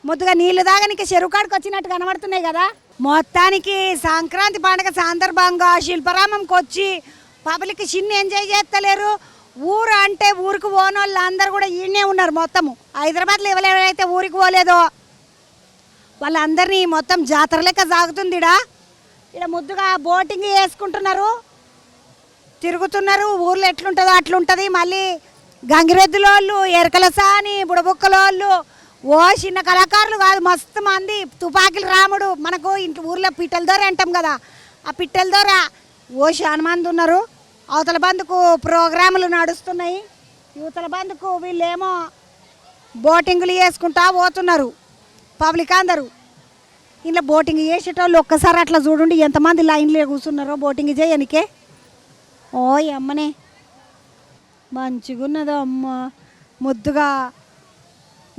ముద్దుగా నీళ్లు దాగనికి చెరువు కాడికి వచ్చినట్టు కనబడుతున్నాయి కదా. మొత్తానికి సంక్రాంతి పండుగ సందర్భంగా శిల్పారామంకి వచ్చి పబ్లిక్ చిన్న ఎంజాయ్ చేస్తలేరు. ఊరు అంటే ఊరికి పోనోళ్ళు అందరు కూడా ఈడనే ఉన్నారు. మొత్తము హైదరాబాద్లో ఎవరైతే ఊరికి పోలేదో వాళ్ళందరినీ మొత్తం జాతర లెక్క సాగుతుంది. ఇక్కడ ముద్దుగా బోటింగ్ వేసుకుంటున్నారు, తిరుగుతున్నారు. ఊర్లో ఎట్లుంటుందో అట్లుంటుంది. మళ్ళీ గంగిరెద్దులోళ్ళు, ఎరకల సాని, బుడబుక్కలోళ్ళు, ఓ చిన్న కళాకారులు కాదు మస్తు మంది. తుపాకులు రాముడు మనకు ఇంట్లో ఊర్లో పిట్టల దొర అంటాం కదా, ఆ పిట్టల దొర ఓ చాలా మంది ఉన్నారు. అవతల బందుకు ప్రోగ్రాములు నడుస్తున్నాయి. యువతల బందుకు వీళ్ళేమో బోటింగులు వేసుకుంటా పోతున్నారు పబ్లిక్ అందరూ. ఇంట్లో బోటింగ్ చేసేటోళ్ళు ఒక్కసారి అట్లా చూడండి ఎంతమంది లైన్లో కూర్చున్నారో బోటింగ్ చేయనికే. ఓ అమ్మనే మంచిగున్నదో అమ్మ, ముద్దుగా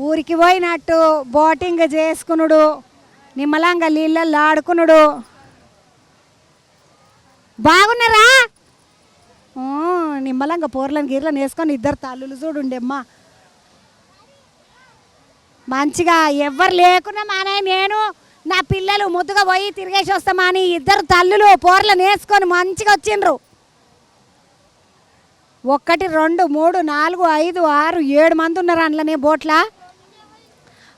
ఊరికి పోయినట్టు బోటింగ్ చేసుకునుడు, నిమ్మలంగా నీళ్ళల్లో ఆడుకునుడు. బాగున్నారా? నిమ్మలంగా పోర్లను గీర్లను వేసుకొని ఇద్దరు తల్లులు చూడుండి అమ్మ. మంచిగా ఎవ్వరు లేకున్నా మానే నేను నా పిల్లలు ముద్దుగా పోయి తిరిగేసి వస్తామని ఇద్దరు తల్లులు పోర్లను వేసుకొని మంచిగా వచ్చిండ్రు. 1 2 3 4 5 6 7 మంది ఉన్నారు అందులోనే బోట్ల.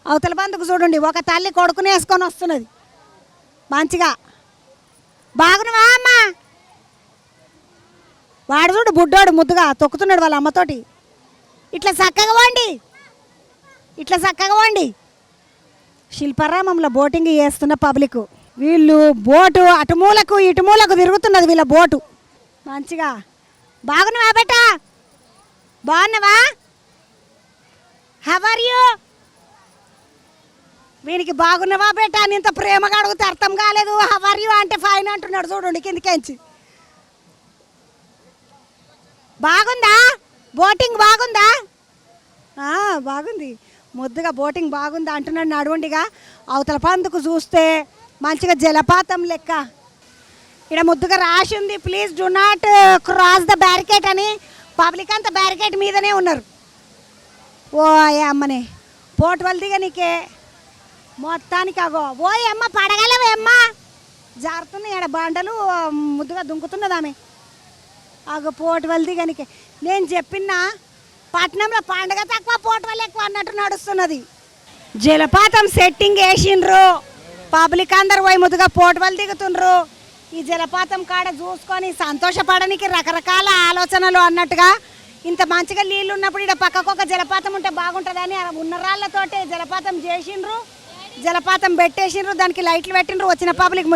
అవతల బందుకు చూడండి ఒక తల్లి కొడుకుని వేసుకొని వస్తున్నది మంచిగా. బాగున్నావా అమ్మ? వాడు చూడు బుడ్డోడు ముద్దుగా తొక్కుతున్నాడు వాళ్ళ అమ్మతోటి. ఇట్లా చక్కగా వండి, ఇట్లా చక్కగా వండి. శిల్పారామంలో బోటింగ్ చేస్తున్న పబ్లిక్ వీళ్ళు బోటు అటుమూలకు ఇటుమూలకు తిరుగుతున్నది వీళ్ళ బోటు మంచిగా. బాగున్నావా బేటా? బాగున్నావా? How are you? వీనికి బాగున్నావా బేటా అని ఇంత ప్రేమగా అడిగితే అర్థం కాలేదు. హౌ ఆర్ యూ అంటే ఫైన్ అంటున్నాడు చూడండి కిందికించి. బాగుందా బోటింగ్? బాగుందా? బాగుంది ముద్దుగా బోటింగ్ బాగుందా అంటున్నాడు నడవండిగా. అవతల పందుకు చూస్తే మంచిగా జలపాతం లెక్క. ఇక్కడ ముద్దుగా రాసి ఉంది please do not cross the barricade అని. పబ్లిక్ అంతా బ్యారికేడ్ మీదనే ఉన్నారు. ఓ అమ్మనే పోటు వాళ్ళు దిగనికే మొత్తానికి అగో. ఓ అమ్మ పడగలవే అమ్మ, జారుతున్నాయి ఇక్కడ బండలు ముద్దుగా దుంకుతున్నది ఆమె. అగో పోటు వాళ్ళు దిగనికే. నేను చెప్పిన పట్నంలో పండుగ తక్కువ పోటు వాళ్ళు ఎక్కువ అన్నట్టు నడుస్తున్నది. జలపాతం సెట్టింగ్ వేసిండ్రు, పబ్లిక్ అందరు పోయి ముద్దుగా పోటు వాళ్ళు దిగుతుండ్రు. ఈ జలపాతం కాడ చూసుకొని సంతోషపడడానికి రకరకాల ఆలోచనలు అన్నట్టుగా. ఇంత మంచిగా నీళ్ళు ఉన్నప్పుడు ఇక్కడ పక్కకు ఒక జలపాతం ఉంటే బాగుంటుందని ఉన్న రాళ్ళతోటే జలపాతం చేసిండ్రు, జలపాతం పెట్టేసిండ్రు, దానికి లైట్లు పెట్టిండ్రు. వచ్చిన పబ్లిక్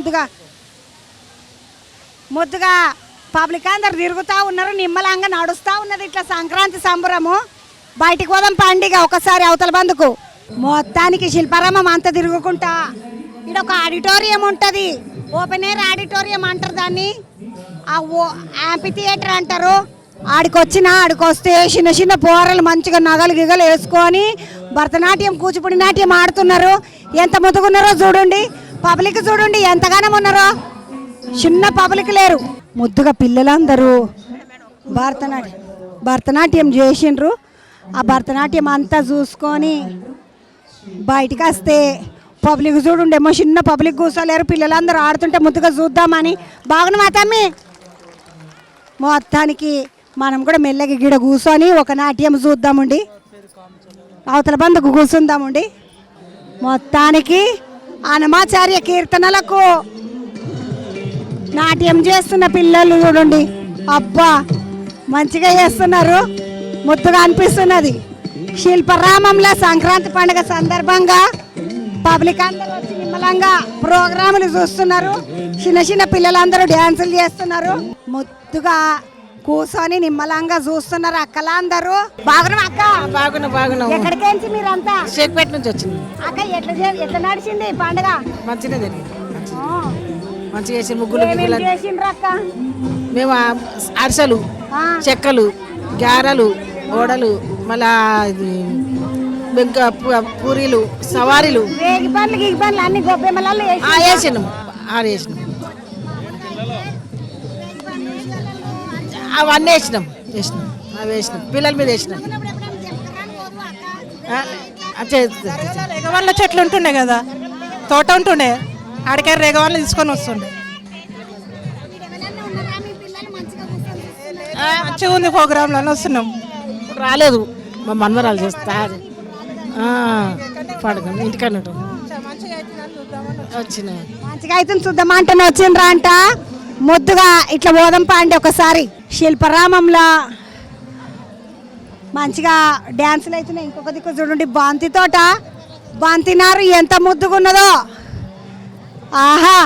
ముద్దుగా పబ్లిక్ అందరు తిరుగుతూ ఉన్నారు, నిమ్మలంగా నడుస్తూ ఉన్నది. ఇట్లా సంక్రాంతి సంబరము. బయటికి పోదాం పండుగ ఒకసారి అవతల బందుకు. మొత్తానికి శిల్పారామం అంతా తిరుగుకుంటా ఇక్కడ ఒక ఆడిటోరియం ఉంటుంది, ఓపెన్ ఎయిర్ ఆడిటోరియం అంటారు దాన్ని, యాంపీ థియేటర్ అంటారు. ఆడికొస్తే చిన్న చిన్న పోరలు మంచిగా నగలు గిగలు వేసుకొని భరతనాట్యం కూచిపూడి నాట్యం ఆడుతున్నారు. ఎంత ముద్దుగున్నారో చూడండి. పబ్లిక్ చూడండి ఎంతగానో ఉన్నారో. చిన్న పబ్లిక్ లేరు, ముద్దుగా పిల్లలందరూ భరతనాట్యం చేసిండ్రు. ఆ భరతనాట్యం అంతా చూసుకొని బయటికి వస్తే పబ్లిక్ చూడుండేమో చిన్న పబ్లిక్ కూర్చోలేరు, పిల్లలందరూ ఆడుతుంటే ముద్దుగా చూద్దామని. బాగున్నా తమ్మి? మొత్తానికి మనం కూడా మెల్లగా గిడ కూర్చొని ఒక నాట్యం చూద్దామండి, అవతల బందుకు కూర్చుందామండి. మొత్తానికి అన్నమాచార్య కీర్తనలకు నాట్యం చేస్తున్న పిల్లలు చూడండి, అబ్బా మంచిగా చేస్తున్నారు, ముద్దుగా అనిపిస్తున్నది. శిల్పారామంలో సంక్రాంతి పండుగ సందర్భంగా పబ్లిక్ అందరూ వచ్చి నిమ్మలంగా ప్రోగ్రాములు చూస్తున్నారు. చిన్న చిన్న పిల్లలందరూ డ్యాన్సులు చేస్తున్నారు, ముద్దుగా కూర్చొని నిమ్మలంగా చూస్తున్నారు అక్కలందరూ. బాగున్నా అక్క? బాగున్నా. ఎక్కడికేంచి మీరంతా? షేక్పేట నుంచి వచ్చింది అక్క. ఎట్లా నడిచింది పండుగ? మంచిగా జరిగింది, మంచిగా చేసి ముగ్గులు చేసిండ్రు అక్క? మేము అరిసెలు, చెక్కలు, గారెలు, ఓడలు, మళ్ళా పూరీలు, సవారీలు, అన్ని గొబ్బెమ్మలలో వేసినాం. అవన్నీ వేసినాం. అవి వేసినాం, పిల్లల మీద వేసినాం. రేగవాళ్ళ చెట్లు ఉంటుండే కదా, తోట ఉంటుండే, ఆడికాయ రేగవాళ్ళు తీసుకొని వస్తుండే. మంచిగా ఉంది ప్రోగ్రాంలో వస్తున్నాం. రాలేదు మా మనవరాలు చేస్తా పడుకుని ఇంటికన్నా వచ్చిన మంచిగా అయితే చూద్దామంటేనే వచ్చిండ్రా అంట. ముద్దుగా ఇట్లా పోదాం పాండి ఒకసారి. శిల్పారామంలో మంచిగా డ్యాన్సులు అవుతున్నాయి. ఇంకొక దిక్కు చూడండి బంతి తోట, బంతినారు ఎంత ముద్దుగా ఉన్నదో. ఆహా,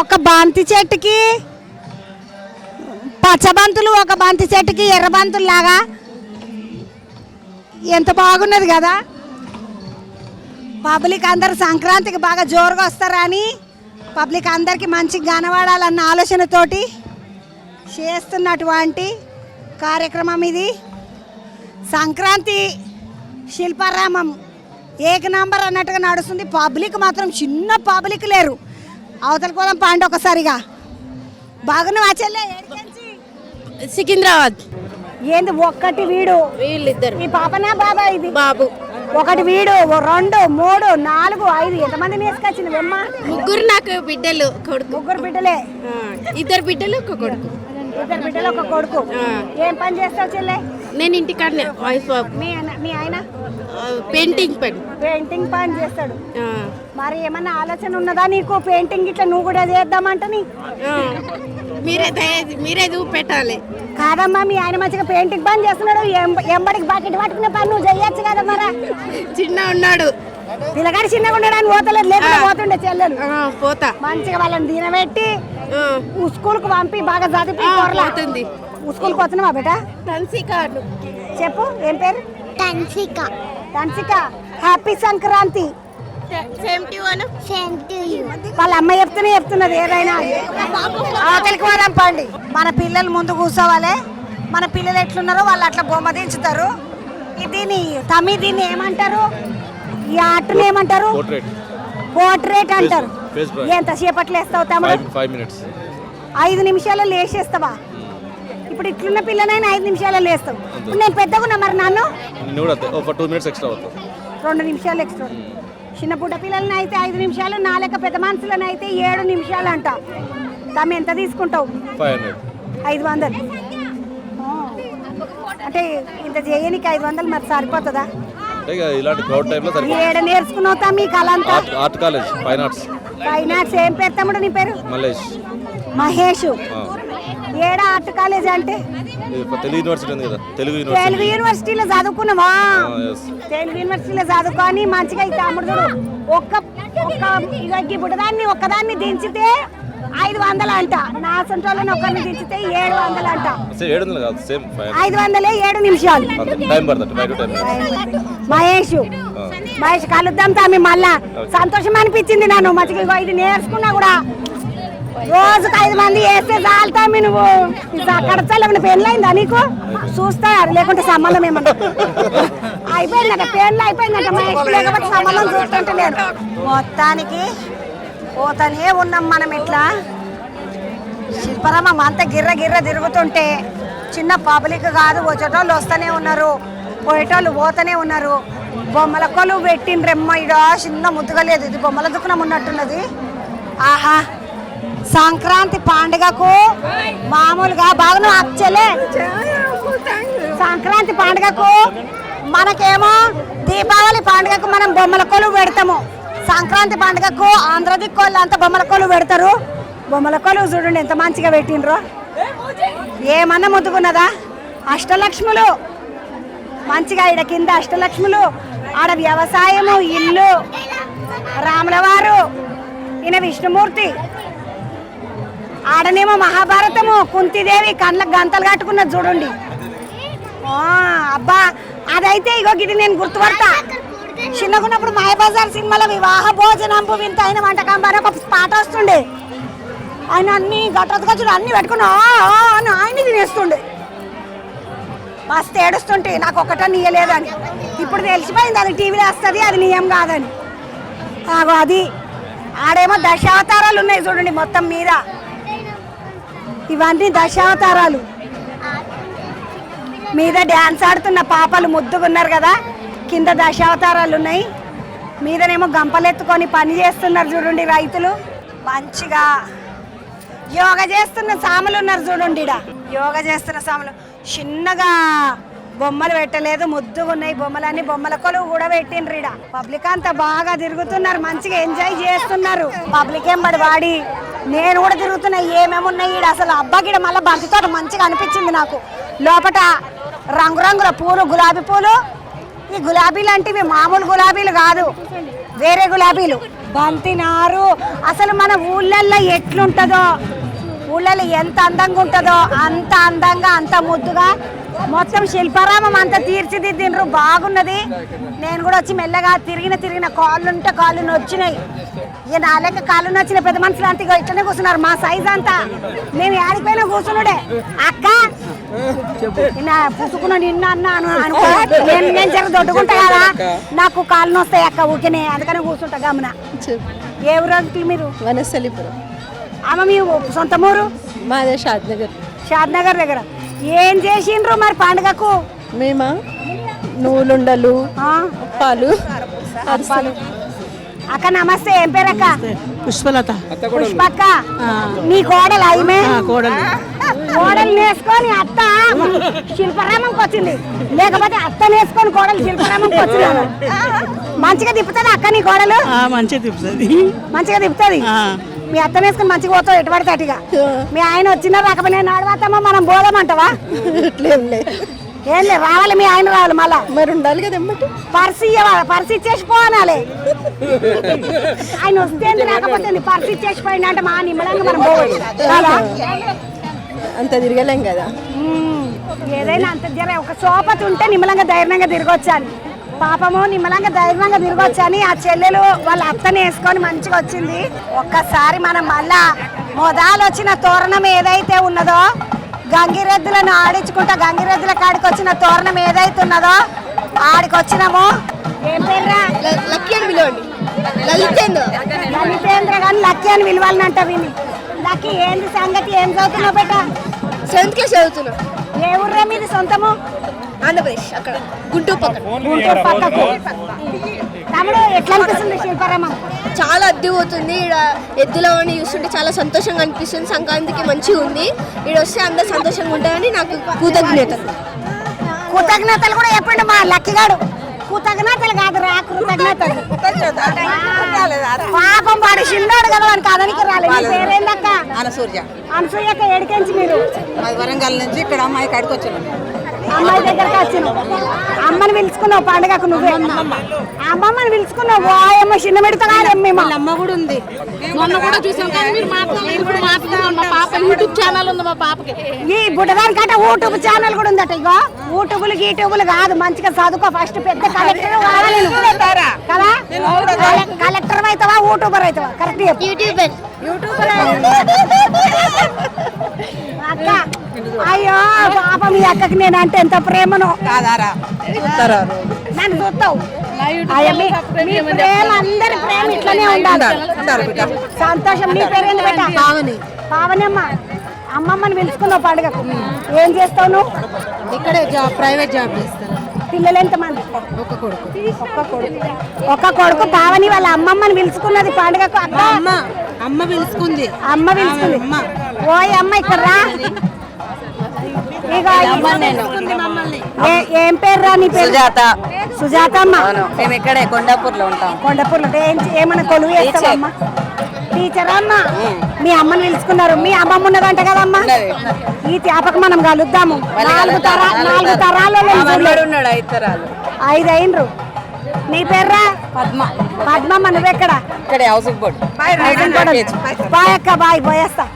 ఒక బంతి చెట్టుకి పచ్చబంతులు, ఒక బంతి చెట్టుకి ఎర్ర బంతులు లాగా ఎంత బాగున్నది కదా. పబ్లిక్ అందరు సంక్రాంతికి బాగా జోరుగా వస్తారని పబ్లిక్ అందరికీ మంచిగా కనబడాలన్న ఆలోచనతోటి చేస్తున్నటువంటి కార్యక్రమం ఇది. సంక్రాంతి శిల్పారామం ఏక నంబర్ అన్నట్టుగా నడుస్తుంది. పబ్లిక్ మాత్రం చిన్న పబ్లిక్ లేరు. అవతల కోలం పాండి ఒకసారిగా బాగున్నావా చెల్లె? సికింద్రాబాద్. ఏంది ఒక్కటి వీడు? వీళ్ళిద్దరు. ఈ పాపనా బాబా? ఇది బాబు. ఒకటి వీడు, 2, 3, 4, 5 ఎంతమంది నేసుకొచ్చినవమ్మా? ముగ్గురు నాకు బిడ్డలు, కొడుకు. ముగ్గురు బిడ్డలే? 2 బిడ్డలు, ఒక కొడుకు. 2 బిడ్డలు, ఒక కొడుకు. ఏం పని చేస్తావు చెల్లె? నేను ఇంటికాడనే వైఫ్. మీ ఆయన పెయింటింగ్ పని. పెయింటింగ్ పని చేస్తాడు. మరి ఏమన్నా ఆలోచన ఉన్నదా నీకు? పెయింటింగ్ ఇట్లా నువ్వు కూడా చేద్దామంటని మీరే పెట్టాలి. కాదమ్మా, మీ ఆయన మంచిగా పెయింటింగ్ పని చేస్తున్నాడు. ఎంబడికి బకెట్ పట్టుకునే పని నువ్వు చెయ్యొచ్చు కదా. మరి చిన్న ఉన్నాడు పిల్లగాడు, చిన్నగా ఉండడానికి పోతలేదు. లేకుండా పోతుండే చెల్లెలు. పోతా. మంచిగా వాళ్ళని తినబెట్టి స్కూల్కి పంపి బాగా చదివి స్కూల్కి వచ్చినావా బేట? చెప్పు, ఏం పేరు? తన్సిక. హ్యాపీ సంక్రాంతి. వాళ్ళ అమ్మ చెప్తున్నది ఏదైనా. అవతలికి పోదాం పండి. మన పిల్లలు ముందు కూర్చోవాలి. మన పిల్లలు ఎట్లున్నారో వాళ్ళు అట్లా బొమ్మ దించుతారు. దీన్ని దీన్ని ఏమంటారు? ఈ ఆర్ట్ని ఏమంటారు? పోర్ట్రేట్ అంటారు. ఎంతసేపట్లో వేస్తావు తమ్ముడు? 5 నిమిషాల్లో లేచేస్తావా? ఇప్పుడు ఇట్లున్న పిల్లనైనా 5 నిమిషాలలో వేస్తావు. ఇప్పుడు నేను పెద్దగా ఉన్నా, మరి నన్ను 2 నిమిషాలు ఎక్స్ట్రా. చిన్న పుట్ట పిల్లలని అయితే 5 నిమిషాలు, నా లెక్క పెద్ద మనుషులను అయితే 7 నిమిషాలు అంట. తమ్మి ఎంత తీసుకుంటావు? 500. అంటే ఇంత చేయనికి 500 మరి సరిపోతుందా? ఏడ నేర్చుకున్నావు తమ్మి కళ అంతా? Fine arts. ఏం పేరు తమ్ముడు నీ పేరు? మహేష్. ఏడ ఆర్ట్ కాలేజ్ అంటే? తెలుగు యూనివర్సిటీలో చదువుకున్నావా? తెలుగు యూనివర్సిటీలో చదువుకొని మంచిగా ఈ తమ్ముడు బుడదాన్ని ఒక్కదాన్ని దించితే 500 అంట. నా సొంటోళ్ళని ఒక్కరిని దించితే 700 అంట. 500 7 నిమిషాలు. మహేష్ కలుద్దాం తమ్మి. మళ్ళా సంతోషం అనిపించింది నన్ను మంచిగా. ఇది నేర్చుకున్నా కూడా రోజుకు 5 మంది వేస్తే చాలుతామి. నువ్వు అక్కడ చల్లవని పెళ్ళైందా నీకు? చూస్తా, లేకుంటే సంబంధం ఏమన్నా అయిపోయిందట. పెళ్ళి అయిపోయిందట మహేష్, లేకపోతే సంబంధం చూస్తుంటే లేదు. మొత్తానికి పోతనే ఉన్నాం మనం. ఇట్లా శిల్పారామం అంతా గిర్ర తిరుగుతుంటే చిన్న పబ్లిక్ కాదు, వచ్చేటోళ్ళు వస్తూనే ఉన్నారు, పోయేటోళ్ళు పోతూనే ఉన్నారు. బొమ్మల కొలువు పెట్టిండ్రెమ్మ. ఇడ చిన్న ముద్దుగా లేదు, ఇది బొమ్మల దుకాణం ఉన్నట్టున్నది. ఆహా, సంక్రాంతి పండుగకు మామూలుగా బాగా అచ్చలే. సంక్రాంతి పండుగకు మనకేమో దీపావళి పండుగకు మనం బొమ్మల కొలువు పెడతాము. సంక్రాంతి పండుగకు ఆంధ్ర దిక్కోళ్ళు అంతా బొమ్మల కొలువు పెడతారు. బొమ్మల కొలువు చూడండి ఎంత మంచిగా పెట్టిండ్రో. ఏమన్నా ముద్దుకున్నదా? అష్టలక్ష్ములు మంచిగా. ఈడ కింద అష్టలక్ష్ములు, ఆడ వ్యవసాయము, ఇల్లు, రాములవారు, ఈయన విష్ణుమూర్తి. ఆడనేమో మహాభారతము, కుంతిదేవి కండ్లకు గంతలు కట్టుకున్నది చూడండి. అబ్బా, అదైతే ఇగో ఇది నేను గుర్తుపడతా. చిన్నకున్నప్పుడు మాయబజార్ సినిమాలో వివాహ భోజనంపు వింత అయిన వంటకం అని ఒక పాట వస్తుండే. ఆయన అన్ని గట్టొచ్చుడు అన్ని పెట్టుకుని ఆయన్ని తినేస్తుండే. మస్తు ఏడుస్తుంటే నాకు ఒకటని ఇయ్యలేదని. ఇప్పుడు తెలిసిపోయింది అది టీవీలో వస్తుంది, అది నియం కాదని. అది ఆడేమో దశావతారాలు ఉన్నాయి చూడండి మొత్తం మీద. ఇవన్నీ దశావతారాలు మీద డ్యాన్స్ ఆడుతున్న పాపలు ముద్దుగున్నారు కదా. కింద దశావతారాలు ఉన్నాయి, మీదనేమో గంపలెత్తుకొని పని చేస్తున్నారు చూడండి రైతులు. మంచిగా యోగా చేస్తున్న సాములు ఉన్నారు చూడండి. ఇడ యోగా చేస్తున్న సాములు చిన్నగా బొమ్మలు పెట్టలేదు, ముద్దుగా ఉన్నాయి బొమ్మలన్నీ. బొమ్మల కొలువు కూడా పెట్టిండ్రు. ఇడ పబ్లిక్ అంతా బాగా తిరుగుతున్నారు, మంచిగా ఎంజాయ్ చేస్తున్నారు. పబ్లిక్ ఎంబడి వాడి నేను కూడా తిరుగుతున్నా. ఏమేమి ఉన్నాయి ఈడ అసలు. అబ్బాకిడ మళ్ళీ బంతితోట మంచిగా అనిపించింది నాకు. లోపల రంగురంగుల పూలు, గులాబీ పూలు. ఈ గులాబీలు అంటే ఇవి మామూలు గులాబీలు కాదు, వేరే గులాబీలు. బంతి నారు. అసలు మన ఊళ్ళల్లో ఎట్లుంటుందో, ఊళ్ళల్లో ఎంత అందంగా ఉంటుందో అంత అందంగా, అంత ముద్దుగా మొత్తం శిల్పారామం అంతా తీర్చిదిద్దిండ్రు, బాగున్నది. నేను కూడా వచ్చి మెల్లగా తిరిగిన కాళ్ళుంటే కాళ్ళు నొచ్చినాయి. ఇక నా లెక్క కాళ్ళు నచ్చిన పెద్ద మనుషులు అంతా ఇక ఇట్లనే కూర్చున్నారు. మా సైజ్ అంతా మేము ఆడిపోయినా కూర్చున్నాడే. అక్క నా పుసుకున్న నిన్న అన్నాను అనుకో, నేను జర దొడ్డుకుంటా కదా, నాకు కాళ్ళు నొస్తాయి అక్క ఊరికనే, అందుకనే కూర్చుంటా గమన. ఏ ఊరు మీరు? వనస్థలిపురం. అమ్మ మీ సొంత ఊరు? మాదే షాద్నగర్. షాద్నగర్ దగ్గర. ఏం చేసిండ్రు మరి పండుగకు? మేమా నూలుండలు, పాలు, అప్పాలు. అక్క నమస్తే, ఏం పేరు అక్క? పుష్పలత. పుష్పక్క, నీ కోడలు అయిమే? కోడలు నేసుకొని అత్త శిల్పారామంకి వచ్చింది, లేకపోతే అత్త నేసుకొని కోడలు శిల్పారామంకి వచ్చింది. మంచిగా తిప్పుతుంది అక్క నీ కోడలు? మంచిగా తిప్పుతుంది. మంచిగా తిప్పుతుంది. మీ అత్త నేసుకొని మంచిగా పోతావు ఎటు పడితే అటుగా. మీ ఆయన వచ్చినా రాకపోయినా నడవతామా మనం పోదామంటావా? ఏం లేదు, రావాలి మీ ఆయన రావాలి. మళ్ళా మరి ఉండాలి కదా, పర్సు ఇవ్వాలి, పర్సు ఇచ్చేసి పోనాలి. ఆయన వస్తే రాకపోతే పర్సు ఇచ్చేసి పోయింది అంటే మా నిమ్మలంగా మనం పోవచ్చు కదా. అంత తిరగలేం కదా. ఏదైనా అంత ఒక సోపతి ఉంటే నిమ్మలంగా ధైర్యంగా తిరగొచ్చాను. పాపము నిమ్మలంగా ధైర్యంగా తిరగొచ్చని ఆ చెల్లెలు వాళ్ళ అత్తని వేసుకొని మంచిగా వచ్చింది. ఒక్కసారి మనం మళ్ళా మొదలు వచ్చిన తోరణం ఏదైతే ఉన్నదో, గంగిరెద్దులను ఆడించుకుంటా గంగిరెద్దుల కాడికి వచ్చిన తోరణం ఏదైతే ఉన్నదో ఆడికి వచ్చినాము. ఏం పేర్రా? లక్కీ అని పిలవండి. లలితేంద్ర కానీ లక్కీ అని పిలవాలంట. విని లక్కీ ఏంది సంగతి, ఏం చదువుతున్నావు బేట? 7th క్లాస్ చదువుతున్నా. ఏ ఊర్రా మీది సొంతము? ఆంధ్రప్రదేశ్, అక్కడ గుంటూరు పక్కన. గుంటూరు పక్కకు. తమ్ముడు ఎట్లా అనిపిస్తుంది శిల్పారామం? చాలా అద్దెపోతుంది. ఇక్కడ ఎద్దులవన్నీ చూస్తుంటే చాలా సంతోషంగా అనిపిస్తుంది. సంక్రాంతికి మంచిగా ఉంది. ఇక్కడ వస్తే అందరు సంతోషంగా ఉంటారని నాకు కృతజ్ఞతలు. కృతజ్ఞతలు కూడా చెప్పండి మా లక్కీగాడు. కృతజ్ఞతలు కాదు రా, కృతజ్ఞతలు. పాపం వాడు చిన్నోడు కదా, వాడికి అదనికి రాలేదు. నీ పేరేందక్క? అనసూర్య. అనసూయక్క, ఎడికెంచి మీరు? వరంగల్ నుంచి ఇక్కడ అమ్మాయి కాడికి వచ్చాను. అమ్మాయి దగ్గరకు వచ్చినావు, అమ్మని పిలుచుకున్నావు పండుగకు. నువ్వే అమ్మమ్మని పిలుచుకున్నావు. అమ్మ చిన్న పెడతా మేము. అమ్మ కూడా ఉంది. మొన్న కూడా చూసాం కానీ మీరు మాట్లాడుతున్నారు. మా పాప యూట్యూబ్ ఛానల్ ఉంది మా పాపకి. ఈ బుడ్డదాని కంటే యూట్యూబ్ ఛానల్ కూడా ఉందట. ఇగో యూట్యూబ్లు గీట్యూబ్లు కాదు, మంచిగా చదువుకో ఫస్ట్. పెద్ద కలెక్టర్ కావాలి కదా. కలెక్టర్ అవుతావా యూట్యూబర్ అవుతావా? Correct YouTuber. అక్క అయ్యో పాప, మీ అక్కకి నేను అంటే ఎంత ప్రేమను. నన్ను చూస్తావు ప్రేమ, అందరి ప్రేమ ఇట్లనే ఉండాలి. సంతోషం. నీ పేరేంది బేట? పావని. పావనమ్మ, అమ్మమ్మని పిలుచుకున్నావు పండుగకు. ఏం చేస్తావు నువ్వు? ఇక్కడే ప్రైవేట్ జాబ్ చేస్తాను. పిల్లలు ఎంతమంది? ఒక కొడుకు. ఒక కొడుకు. పావని వాళ్ళ అమ్మమ్మని పిలుచుకున్నది పండుగకు. అక్క అమ్మ పిలుచుకుంది. అమ్మ పిలుచుకుంది. ఓయ్ అమ్మ ఇక్కడ రా. ఏం పేరు రా నీ పేరు? సుజాత. సుజాత అమ్మ. మేము ఇక్కడే కొండాపూర్లో ఉంటాం. కొండపూర్లో ఏమన్నా కొలువు చేస్తావమ్మా? టీచర్ అమ్మ. మీ అమ్మని పిలుచుకున్నారు. మీ అమ్మమ్మ ఉన్నదంట కదమ్మా. ఈ త్యాపక మనం కలుద్దాము. 4 తరాలు. 5 అయినరు. నీ పేర్రా? పద్మ. పద్మమ్మ. నువ్వెక్కడ? ఇక్కడే హౌసింగ్ బోర్డ్. బాయ్ అక్క, బాయ్, పోయేస్తా.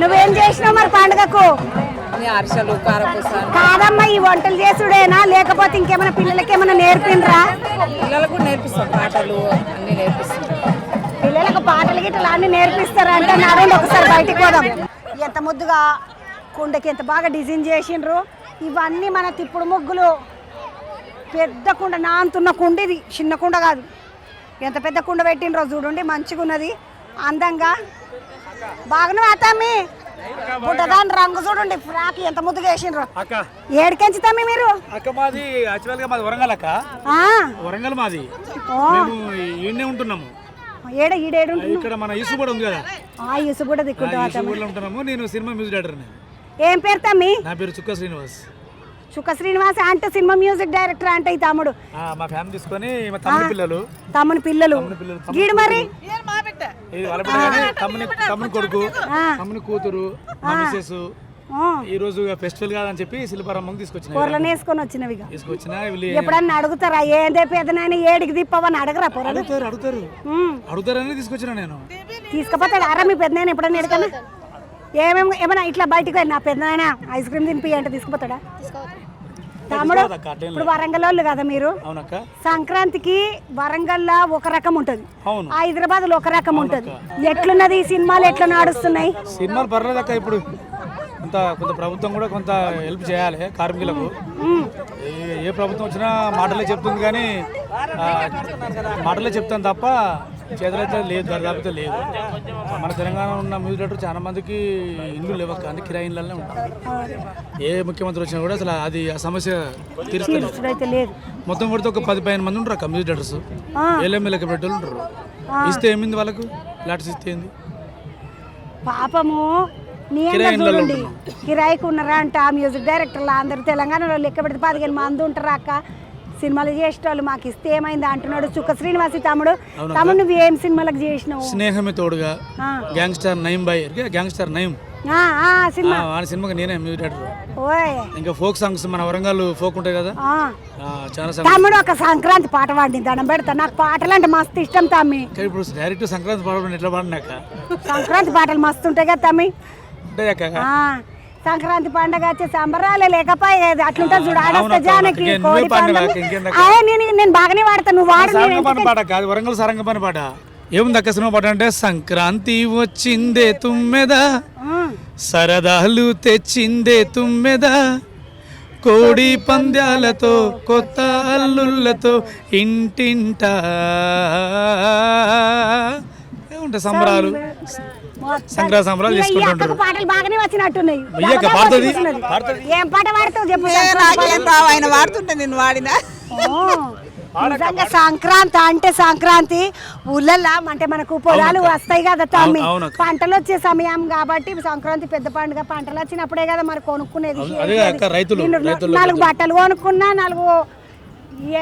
నువ్వేం చేసినావు మరి పండుగకు? అరిసెలు, కారపూస. కాదమ్మా, ఈ వంటలు చేసుడేనా లేకపోతే ఇంకేమైనా పిల్లలకి ఏమైనా నేర్పిండ్రా? పిల్లలకు నేర్పిస్తాం, పాటలు అన్ని నేర్పిస్తాం. పిల్లలకు పాటలు గిట్టలు అన్ని నేర్పిస్తారా అంటే నారండి ఒకసారి బయటికి పోదాం. ఎంత ముద్దుగా కుండకి ఎంత బాగా డిజైన్ చేసిండ్రు. ఇవన్నీ మన తిప్పుడు ముగ్గులు. పెద్ద కుండ, నాంతున్న కుండ ఇది, చిన్న కుండ కాదు. ఎంత పెద్ద కుండ పెట్టిండ్రో చూడండి, మంచిగా ఉన్నది, అందంగా. బాగానే అతమ్మి బుడ్డదాని రంగు చూడండి, ఫ్రాక్ ఎంత ముద్దుగా వేసిండ్రు. ఏడికెంచుతామి మీరు? అక్క మాది యాక్చువల్గా మాది వరంగల్ అక్క. వరంగల్ మాది. మేము ఈడనే ఉంటున్నాము. ఇక్కడ మన ఇసుగూడ ఉంది కదా, ఇసుగూడ దిక్కుంటా ఉంటున్నాము. నేను సినిమా మ్యూజిక్ డైరెక్టర్. ఏం పేరు తమ్మి? నా పేరు చుక్క శ్రీనివాస్. చుక్క శ్రీనివాస్ అంటే సినిమా మ్యూజిక్ డైరెక్టర్ అంటే ఈ తమ్ముడు. మా ఫ్యామిలీ తీసుకొని తమ్ముని పిల్లలు గీడు మరి తమ్ముని కొడుకు, తమ్ముని కూతురు, మా మిసెస్. ఈ రోజు ఫెస్టివల్ కాదని చెప్పి శిల్పారామం తీసుకొచ్చిన. ఎప్పుడన్నా అడుగుతారా ఏందే పెద్దనాయన ఏడికి తిప్పవని అడగరా? అడుగుతారని తీసుకొచ్చిన నేను. తీసుకుపోతాడు అరా మీ పెద్దనాయన ఎప్పుడన్నా ఎడకన్నా? ఏమైనా ఇట్లా బయటికి వెళ్ళి నా పెద్దనాయన ఐస్ క్రీమ్ తినిపి అంటే తీసుకుపోతాడా? తమ్ముడు ఇప్పుడు వరంగల్ వాళ్ళు కదా మీరు, సంక్రాంతికి వరంగల్లో ఒక రకం ఉంటది, హైదరాబాద్ లో ఒక రకం ఉంటది. ఎట్లున్నది ఈ సినిమాలు ఎట్లా నడుస్తున్నాయి? సినిమాలు పర్లేదక్క. ఇప్పుడు కొంత ప్రభుత్వం కూడా కొంత హెల్ప్ చేయాలి కార్మికులకు. ఏ ప్రభుత్వం వచ్చినా మాటలే చెప్తుంది కానీ మాటలే చెప్తాను తప్ప చేతులైతే లేదు, దరిదాపుతే లేదు. మన తెలంగాణ ఉన్న మ్యూజిక్ డైరెక్టర్ చాలా మందికి ఇండ్లు లేవక్క, అన్ని కిరాయి ఇళ్ళనే ఉంటారు. ఏ ముఖ్యమంత్రి వచ్చినా కూడా అసలు అది ఆ సమస్య తీరుస్తుంది. మొత్తం కొడితే ఒక 10-15 మంది ఉంటారు అక్క మ్యూజిక్ డైరెక్టర్స్, ఎల్ఎంఎల్ఏకి పెట్టేళ్ళు ఉంటారు. ఇస్తే ఏమింది వాళ్ళకు, ఫ్లాట్స్ ఇస్తే ఏంది? పాపము చూడండి, కిరాయికి ఉన్నారా అంట మ్యూజిక్ డైరెక్టర్లు అందరు తెలంగాణలో లెక్క పెడితే 15 మంది ఉంటారా అక్క సినిమాలు చేసేటోళ్ళు. మాకు ఇస్తే ఏమైంది అంటున్నాడు చుక్క శ్రీనివాసి. తమ్ముడు నువ్వు ఏం సినిమాలకు చేసినావు? స్నేహమే తోడుగా, గ్యాంగ్స్టర్ నయం బాయ్, గ్యాంగ్స్టర్ నయం సినిమాకి నేనే మ్యూజిక్ డైరెక్టర్. ఇంకా ఫోక్ సాంగ్స్ మన వరంగల్ ఫోక్ ఉంటాయి కదా చాలా. తమ్ముడు ఒక సంక్రాంతి పాట పాడింది, దండం పెడతా. నాకు పాటలు అంటే మస్తు ఇష్టం తమ్మి. ఇప్పుడు డైరెక్ట్ సంక్రాంతి పాట ఎట్లా పాడినాక సంక్రాంతి పాటలు మస్తు ఉంటాయి కదా తమ్మి. సంక్రాంతి పండగ వచ్చే సంబరాలే లేకపోయేది అట్లుంటా చూడు. ఆడస్త జానకి నేను బాగానే వాడతా, నువ్వు వాడు. పాట కాదు వరంగల్ సారంగపాణి పాట. ఏముంది అక్క సినిమా పాట అంటే, సంక్రాంతి వచ్చిందే తుమ్మెద, సరదాలు తెచ్చిందే తుమ్మెద, కోడి పంద్యాలతో కొత్త అల్లుళ్ళతో ఇంటింట ఏముంటాయి సంబరాలు, సంక్రాంతి సంబరాలు చేసుకుంటుంటారు. పాటలు బాగానే వచ్చినట్టున్నాయి. ఏం పాట పాడతావు చెప్పు? ఆయన వాడుతుంటే నేను వాడినా. నిజంగా సంక్రాంతి అంటే సంక్రాంతి ఊళ్ళల్లో అంటే మనకు పొలాలు వస్తాయి కదా తమ్మి, పంటలు వచ్చే సమయం కాబట్టి సంక్రాంతి పెద్ద పండుగ. పంటలు వచ్చినప్పుడే కదా మరి కొనుక్కునేది. 4 బట్టలు కొనుక్కున్నా, 4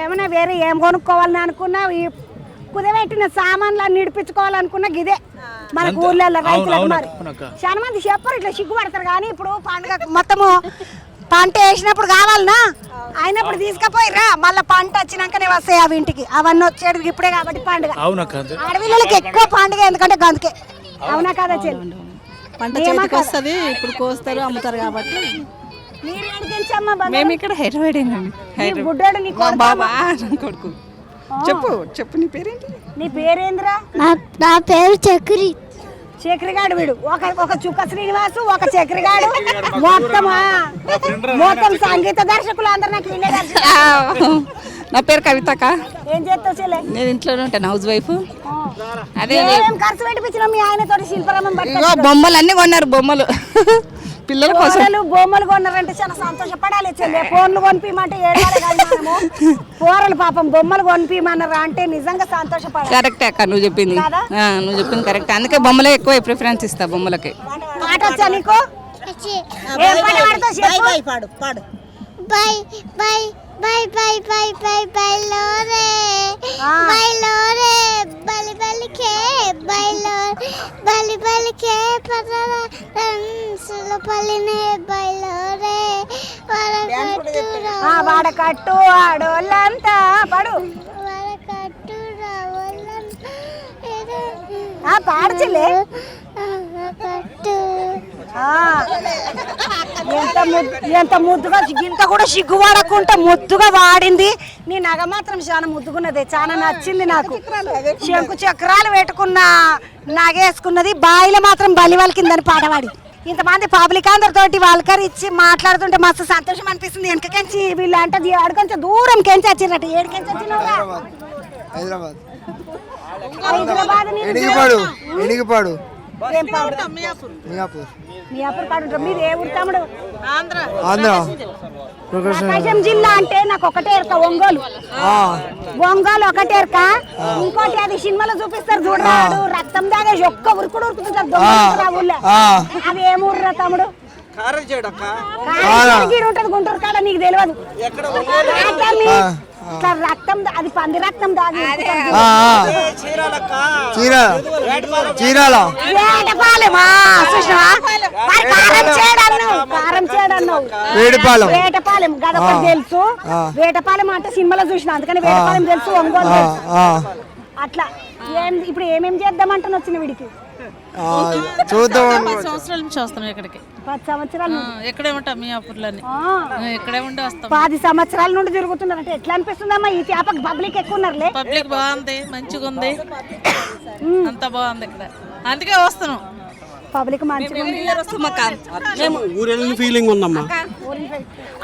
ఏమైనా వేరే ఏం కొనుక్కోవాలని అనుకున్నా, కుదబెట్టిన సామాన్లు అన్ని ఇడిపించుకోవాలనుకున్నా గిదే మనకు ఊర్లలో రైతులకు. మరి చాలా మంది చెప్పరు, ఇట్లా సిగ్గుపడతారు. కానీ ఇప్పుడు పండుగ మొత్తము పంట వేసినప్పుడు కావాలనా, అయినప్పుడు తీసుకుపోయిరా, మళ్ళీ పంట వచ్చినాకనే వస్తాయి అవి ఇంటికి. అవన్నీ వచ్చేది ఇప్పుడే కాబట్టి పండుగ. ఆడపిల్లలకి ఎక్కువ పండుగ, ఎందుకంటే గందుకే. అవునా కదా చెల్లి? పంట చేతికి వస్తుంది, ఇప్పుడు కోస్తారు అమ్ముతారు కాబట్టి. మేము ఇక్కడ హైదరాబాద్ గుడ్డోడు నీ కొడుకు. చెప్పు నీ పేరేంటి? నీ పేరేంద్రా? నా పేరు చక్రి. చక్రిగాడు వీడు, ఒక చుక్క శ్రీనివాసు, ఒక చక్రిగాడు. మొత్తం సంగీత దర్శకులు అందరు నాకు వినే దర్శకులు. నా పేరు కవితక. ఏం చేస్తావు చెల్లె? నేను ఇంట్లోనే ఉంటాను, హౌస్ వైఫ్. అదే ఖర్చు పెట్టించిన మీ ఆయనతో శిల్పరామం బొమ్మలు అన్ని కొన్నారు, బొమ్మలు పిల్లల కోసం బొమ్మలు కొన్నారంటే చాలా సంతోషపడాలి చెల్లె. ఫోన్లు కొనిపిమంటే ఏడాలి కాదు మనము. పోరలు పాపం బొమ్మలు కొనిపిమన్నారా అంటే నిజంగా సంతోషపడాలి. కరెక్ట్ అక్క, నువ్వు చెప్పింది కరెక్ట్. అందుకే బొమ్మలే ఎక్కువ ప్రిఫరెన్స్ ఇస్తా బొమ్మలకి. పాట వచ్చా నీకు? పాడు పాడు. బై బై బై బై బై బై బైలో రే బైలో రే బలి బలికే బైలో బలి బలికే పరర రంసుల పలినే బైలో రే వాడకట్టు ఆడోళ్ళంతా పడు వాడకట్టు రావాలంతా పాడచలే. ఎంత ముద్దుగా, ఇంత కూడా సిగ్గుపడకుండా ముద్దుగా వాడింది. నీ నగ మాత్రం చాలా ముద్దుగున్నది, చాలా నచ్చింది నాకు. శంకు చక్రాలు పెట్టుకున్న నగేసుకున్నది, బాయిలో మాత్రం బలి వాళ్ళకిందని పాడవాడి. ఇంతమంది పబ్లిక్ అందరితోటి వాళ్ళకరిచ్చి మాట్లాడుతుంటే మస్తు సంతోషం అనిపిస్తుంది. వెనకకెంచి వీళ్ళు అంటే కొంచెం దూరం కెంచి వచ్చినట్టు. ఏడుకెంచి వచ్చినావురా? హైదరాబాద్. ఎనిగిపాడు. మియాపూర్. మీరు ఏ ఊరు తమ్ముడు? ఆంధ్ర. ప్రకాశం జిల్లా అంటే నాకు ఒకటే ఎరక, ఒంగోలు. ఒంగోలు ఒకటే ఎరక. ఇంకోటి అది సినిమాలో చూపిస్తారు చూడరాడు, రక్తం దాగేసి ఒక్క ఉరుకుడు ఉరుకుతుంటారు ఊళ్ళో. అది ఏం ఊర్రా తమ్ముడు? ఉంటది గుంటూరు కాడ, నీకు తెలియదు. ఇట్లా రక్తం, అది పంది రక్తం దాగి వేటపాలెం గదొక తెలుసు. వేటపాలెం అంటే సినిమాలో చూసిన, అందుకని వేటపాలెం తెలుసు, ఒంగోలు తెలుసు. అట్లా ఇప్పుడు ఏమేమి చేద్దామంటాను వచ్చిన వీడికి? చూద్దాం 10 సంవత్సరాల నుంచి వస్తున్నాం ఇక్కడికి. 10 సంవత్సరాలు ఇక్కడే ఉంటాం మీ అప్పుల్లోని, ఇక్కడే ఉండి వస్తాం. 10 సంవత్సరాల నుండి తిరుగుతున్నారు అంటే ఎట్లా అనిపిస్తుందమ్మా? ఈ చేపకి పబ్లిక్ ఎక్కువ ఉన్నారులే. పబ్లిక్ బాగుంది, మంచిగా ఉంది, అంత బాగుంది ఇక్కడ, అందుకే వస్తున్నాం. పబ్లిక్ మంచిగా ఊరెళ్ళిన ఫీలింగ్ ఉందమ్మా.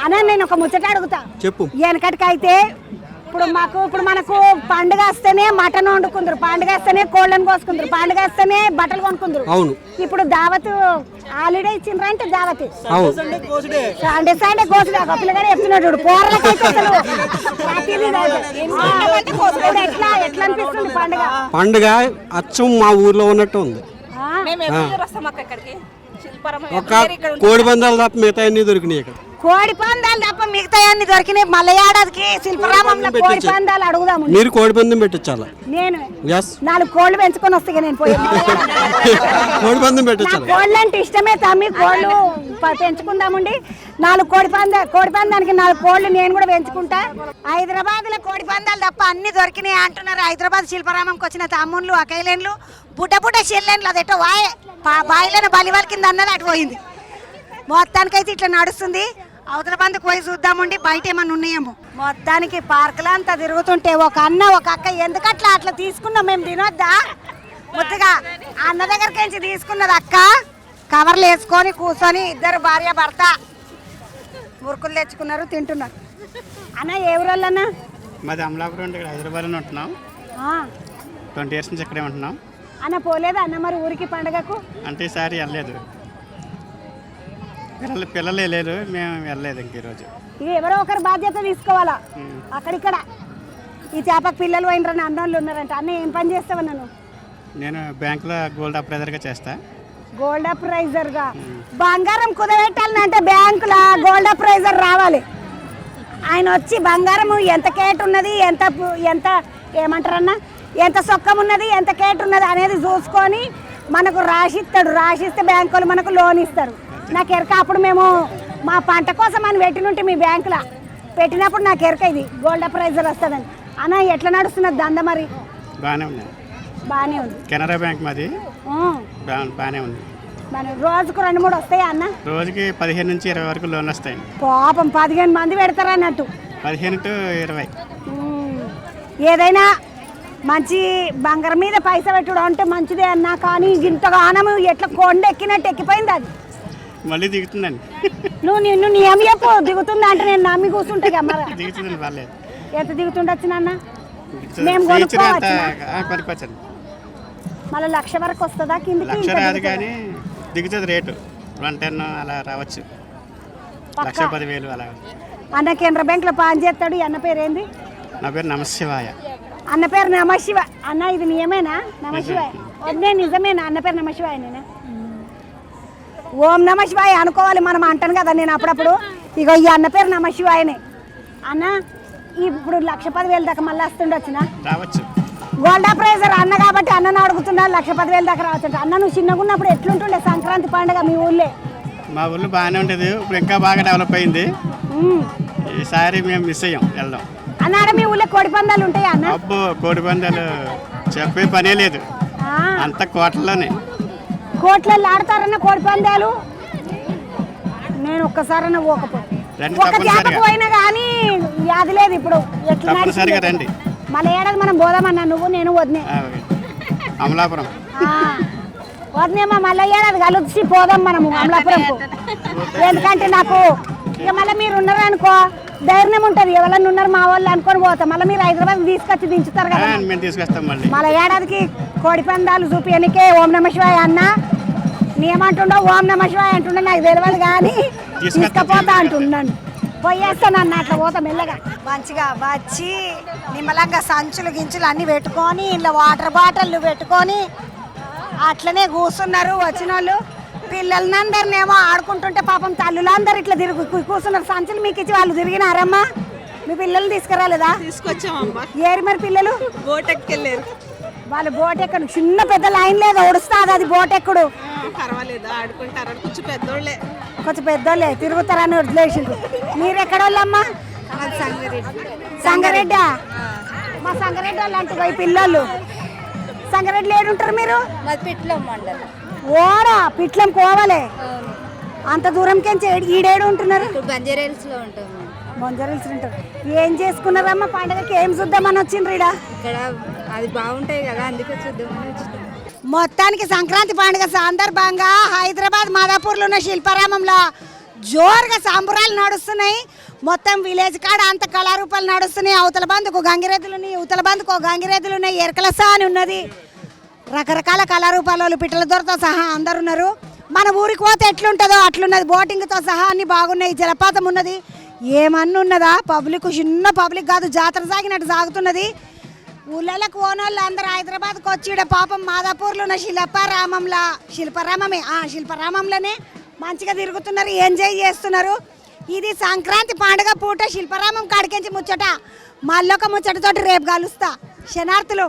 అన్న నేను ఒక ముచ్చట అడుగుతా, చెప్పు. వెనకటికైతే ఇప్పుడు మనకు పండుగ వస్తేనే మటన్ వండుకుందరు, పండుగ వస్తేనే కోళ్ళని కోసుకుందరు, పండుగ వస్తేనే బట్టలు కొనుక్కుందరు. అవును. ఇప్పుడు దావత్ హాలిడే ఇచ్చిండ్రా అంటే దావత్ సండే కోసుడే పిల్లగానే చెప్తున్నాడు. పోరలకైతే ఎట్లా అనిపిస్తుంది పండుగ? పండుగ అచ్చం మా ఊర్లో ఉన్నట్టు ఉంది. ఒక కోడి పందాలు తప్ప మిగతా అన్ని దొరికినాయి ఇక్కడ. కోడి పందాలు తప్ప మిగతా అన్ని దొరికినాయి. మళ్ళీ ఏడాదికి శిల్పరామంలో కోడి పందాలు అడుగుదాము. మీరు కోడి పందెం పెట్టించాలా? నేను 4 కోళ్ళు పెంచుకొని వస్తే నేను పోయి కోడి పందెం పెట్టించాలి. కోళ్ళు అంటే ఇష్టమే తమ్మి, కోళ్ళు పెంచుకుందామండి. 4 కోడి పందానికి 4 కోళ్ళు నేను కూడా పెంచుకుంటా. హైదరాబాద్ లో కోడి పందాలు తప్ప అన్ని దొరికినాయి అంటున్నారు. హైదరాబాద్ శిల్పరామంకి వచ్చిన తమ్ముళ్ళు అకైలేన్లు బుట్ట చెల్లెన్లు అదేటో బాయిలను బలివాళ్ళ కింద అన్నది అటు పోయింది. మొత్తానికైతే ఇట్లా నడుస్తుంది. అవతల బందుకు పోయి చూద్దామండి బయట ఏమన్నా ఉన్నాయేమో. మొత్తానికి పార్కులో అంతా తిరుగుతుంటే ఒక అన్న ఒక అక్క ఎందుకట్లా అట్లా తీసుకున్నాం మేము తినొద్దా? ముద్దుగా అన్న దగ్గరికి నుంచి తీసుకున్నది అక్క కవర్లు వేసుకొని కూర్చొని ఇద్దరు భార్య భర్త మురుకులు తెచ్చుకున్నారు తింటున్నారు. అన్న ఏ ఊరన్నా? మాది అమలాపురం, ఇక్కడ హైదరాబాద్లో ఉంటున్నాం. 20 years నుంచి ఇక్కడే ఉంటున్నాం. అన్న పోలేదా అన్న మరి ఊరికి పండగకు? అంటే ఈసారి వెళ్ళలేదు, పిల్లలే లేరు, మేము వెళ్ళలేదు ఇంక ఈరోజు. ఇక ఎవరో ఒకరు బాధ్యత తీసుకోవాలా. అక్కడిక్కడ ఈ చేపకు పిల్లలు అయినరని అన్నోళ్ళు ఉన్నారంట. అన్న ఏం పని చేస్తావా? నేను బ్యాంకులో గోల్డ్ అప్రైజర్గా చేస్తా. గోల్డ్ అప్రైజర్గా? బంగారం కుదబెట్టాలంటే బ్యాంకులో గోల్డ్ అప్రైజర్ రావాలి. ఆయన వచ్చి బంగారం ఎంత కేట్ ఉన్నది, ఎంత ఏమంటారన్నా, ఎంత సొక్కం ఉన్నది, ఎంత కేట్ ఉన్నది అనేది చూసుకొని మనకు రాసిస్తాడు. రాసిస్తే బ్యాంకు వాళ్ళు మనకు లోన్ ఇస్తారు. నాకు ఎరక అప్పుడు మేము మా పంట కోసం అని పెట్టినుంటే మీ బ్యాంకులో పెట్టినప్పుడు నాకు ఎరక ఇది గోల్డ్ అప్రైజర్ వస్తుందని. అన్న ఎట్లా నడుస్తున్నది దంద మరి? బాగానే ఉంది. బాగానే ఉంది. కెనరా బ్యాంక్ మాది, బాగానే ఉంది. రోజుకు 2-3 వస్తాయా అన్న? రోజుకి 15 నుంచి 20 వరకు లోన్ వస్తాయి. పాపం 15 మంది పెడతారు అన్నట్టు. 15 to 20. ఏదైనా మంచి బంగారం మీద పైసా పెట్టుడు అంటే మంచిదే అన్నా, కానీ ఇంతగా ఆనము ఎట్లా కొండ ఎక్కినట్టు ఎక్కిపోయింది. అది మళ్ళీ దిగుతుందండి. నిన్ను ఏమి చెప్పు దిగుతుందా అంటే నేను నమ్మి కూర్చుంటా. దిగుతుందండి, పర్లేదు. ఎంత దిగుతుండొచ్చు నాన్న? మేము కొనుక్కోవచ్చు మళ్ళీ 1,00,000 వరకు వస్తుందా కిందకి? 1,00,000 రాదు కానీ దిగుతుంది రేటు 110 అలా రావచ్చు, 1,10,000 అలా. అన్న కెనరా బ్యాంక్ లో పని చేస్తాడు. అన్న పేరు ఏంది? నా పేరు నమశివాయ. అన్న పేరు నమశివ. అన్న ఇది నిజమేనా? నమశివాయ వద్దే నిజమేనా? అన్న పేరు నమశివాయ నేనా? ఓం నమశివాయ అనుకోవాలి మనం అంటాను కదా నేను అప్పుడప్పుడు. ఇక ఈ అన్న పేరు నమశివాయనే. అన్న ఇప్పుడు 1,10,000 దాకా మళ్ళీ వస్తుండొచ్చునా? రావచ్చు. గోల్డ్ అప్రైజర్ అన్న కాబట్టి అన్నను అడుగుతున్నా 1,10,000 దాకా రావచ్చు. అన్న నువ్వు చిన్నగా ఉన్నప్పుడు ఎట్లుంటుండే సంక్రాంతి పండుగ మీ ఊళ్ళో? మా ఊళ్ళో బాగానే ఉంటుంది, ఇప్పుడు ఇంకా బాగా డెవలప్ అయింది. ఈసారి మేము మిస్ అయ్యాం వెళ్ళడం. అన్నారా మీ ఊళ్ళో కోడి పందాలు ఉంటాయా అన్న? అబ్బో కోడి పందాలు చెప్పే పనే లేదు, అంత కోట్లలోనే. కోట్లలో ఆడతారన్న కోడి పందాలు? నేను ఒక్కసారన్నా పోకపోతే పోయినా కానీ యాది లేదు. ఇప్పుడు తప్పనిసరిగా రండి. మళ్ళీ ఏడాది మనం పోదామన్నా నువ్వు నేను వదినే అమలాపురం వదినేమా మళ్ళీ ఏడాది కలిసి పోదాం మనము అమలాపురంకు. ఎందుకంటే నాకు ఇక మళ్ళీ మీరు ఉన్నారనుకో ధైర్యం ఉంటుంది, ఎవరన్నా ఉన్నారు మా వాళ్ళు అనుకొని పోతాం. మళ్ళీ మీరు హైదరాబాద్ తీసుకొచ్చి దించుతారు కదా. మళ్ళీ ఏడాదికి కోడి పందాలు చూపించనికే ఓం నమ శివాయ అన్న నేమంటుండో ఓం నమ శివాయ అంటుండో నాకు తెలియదు కానీ తీసుకపోతా అంటున్నాను. పోయేస్తాను అన్న అట్లా పోతా మెల్లగా. మంచిగా వచ్చి నిమ్మలంగా సంచులు గించులు అన్నీ పెట్టుకొని ఇంట్లో వాటర్ బాటిల్ పెట్టుకొని అట్లనే కూర్చున్నారు వచ్చిన వాళ్ళు. పిల్లలందరినేమో ఆడుకుంటుంటే పాపం తల్లులందరూ ఇట్లా కూర్చున్నారు. సంచులు మీకు ఇచ్చి వాళ్ళు తిరిగినారమ్మా? మీ పిల్లలు తీసుకురాలేదా? తీసుకొచ్చామమ్మా. ఏరి మరి పిల్లలు బోట్ ఎక్కెళ్ళారు. వాళ్ళు బోట్ ఎక్కడు చిన్న పెద్ద లైన్ లేదు ఒడుస్తుంది అది బోట్ ఎక్కడు. పర్వాలేదు ఆడుకుంటారు, కొంచెం పెద్దోళ్ళే. కొంచెం పెద్దోళ్ళే తిరుగుతారని వదిలేసిండ్రు. మీరు ఎక్కడోళ్ళమ్మా? సంగారెడ్డి. మా సంగారెడ్డి వాళ్ళు అంటారు ఈ పిల్లలు. సంగారెడ్డిలో ఏడుంటారు మీరు? ఓడా పిట్లం కోవలే అంత దూరంకి ఈడేడు ఉంటున్నారు బంజారాహిల్స్లో ఉంటాం బంజారాహిల్స్ ఉంటారు. ఏం చేసుకున్నారమ్మా పండగకి? ఏం చూద్దామని వచ్చిండ్రు ఈడ? ఇక్కడ అది బాగుంటాయి కదా అందుకే చూద్దామని వచ్చినాం. మొత్తానికి సంక్రాంతి పండుగ సందర్భంగా హైదరాబాద్ మాదాపూర్లో ఉన్న శిల్పారామంలో జోరుగా సంబరాలు నడుస్తున్నాయి. మొత్తం విలేజ్ కాడ అంత కళారూపాలు నడుస్తున్నాయి. అవతల బందుకు గంగిరెద్దులు ఉన్నాయి, ఇవతల బందుకు గంగిరెద్దులు ఉన్నాయి, ఎరకలసా అని ఉన్నది. రకరకాల కళారూపాలు పిట్టలదొరతో సహా అందరు ఉన్నారు. మన ఊరికి పోతే ఎట్లుంటుందో అట్లున్నది. బోటింగ్తో సహా అన్ని బాగున్నాయి. జలపాతం ఉన్నది. ఏమన్నా ఉన్నదా? పబ్లిక్ చిన్న పబ్లిక్ కాదు, జాతర సాగినట్టు సాగుతున్నది. ఊళ్ళకి ఓనోళ్ళు అందరూ హైదరాబాద్కి వచ్చి పాపం మాదాపూర్లో ఉన్న శిల్పారామంలోనే మంచిగా తిరుగుతున్నారు, ఎంజాయ్ చేస్తున్నారు. ఇది సంక్రాంతి పండుగ పూట శిల్పారామం కాడికించి ముచ్చట. మళ్ళొక ముచ్చటతోటి రేపు కలుస్తా. శనార్థులు.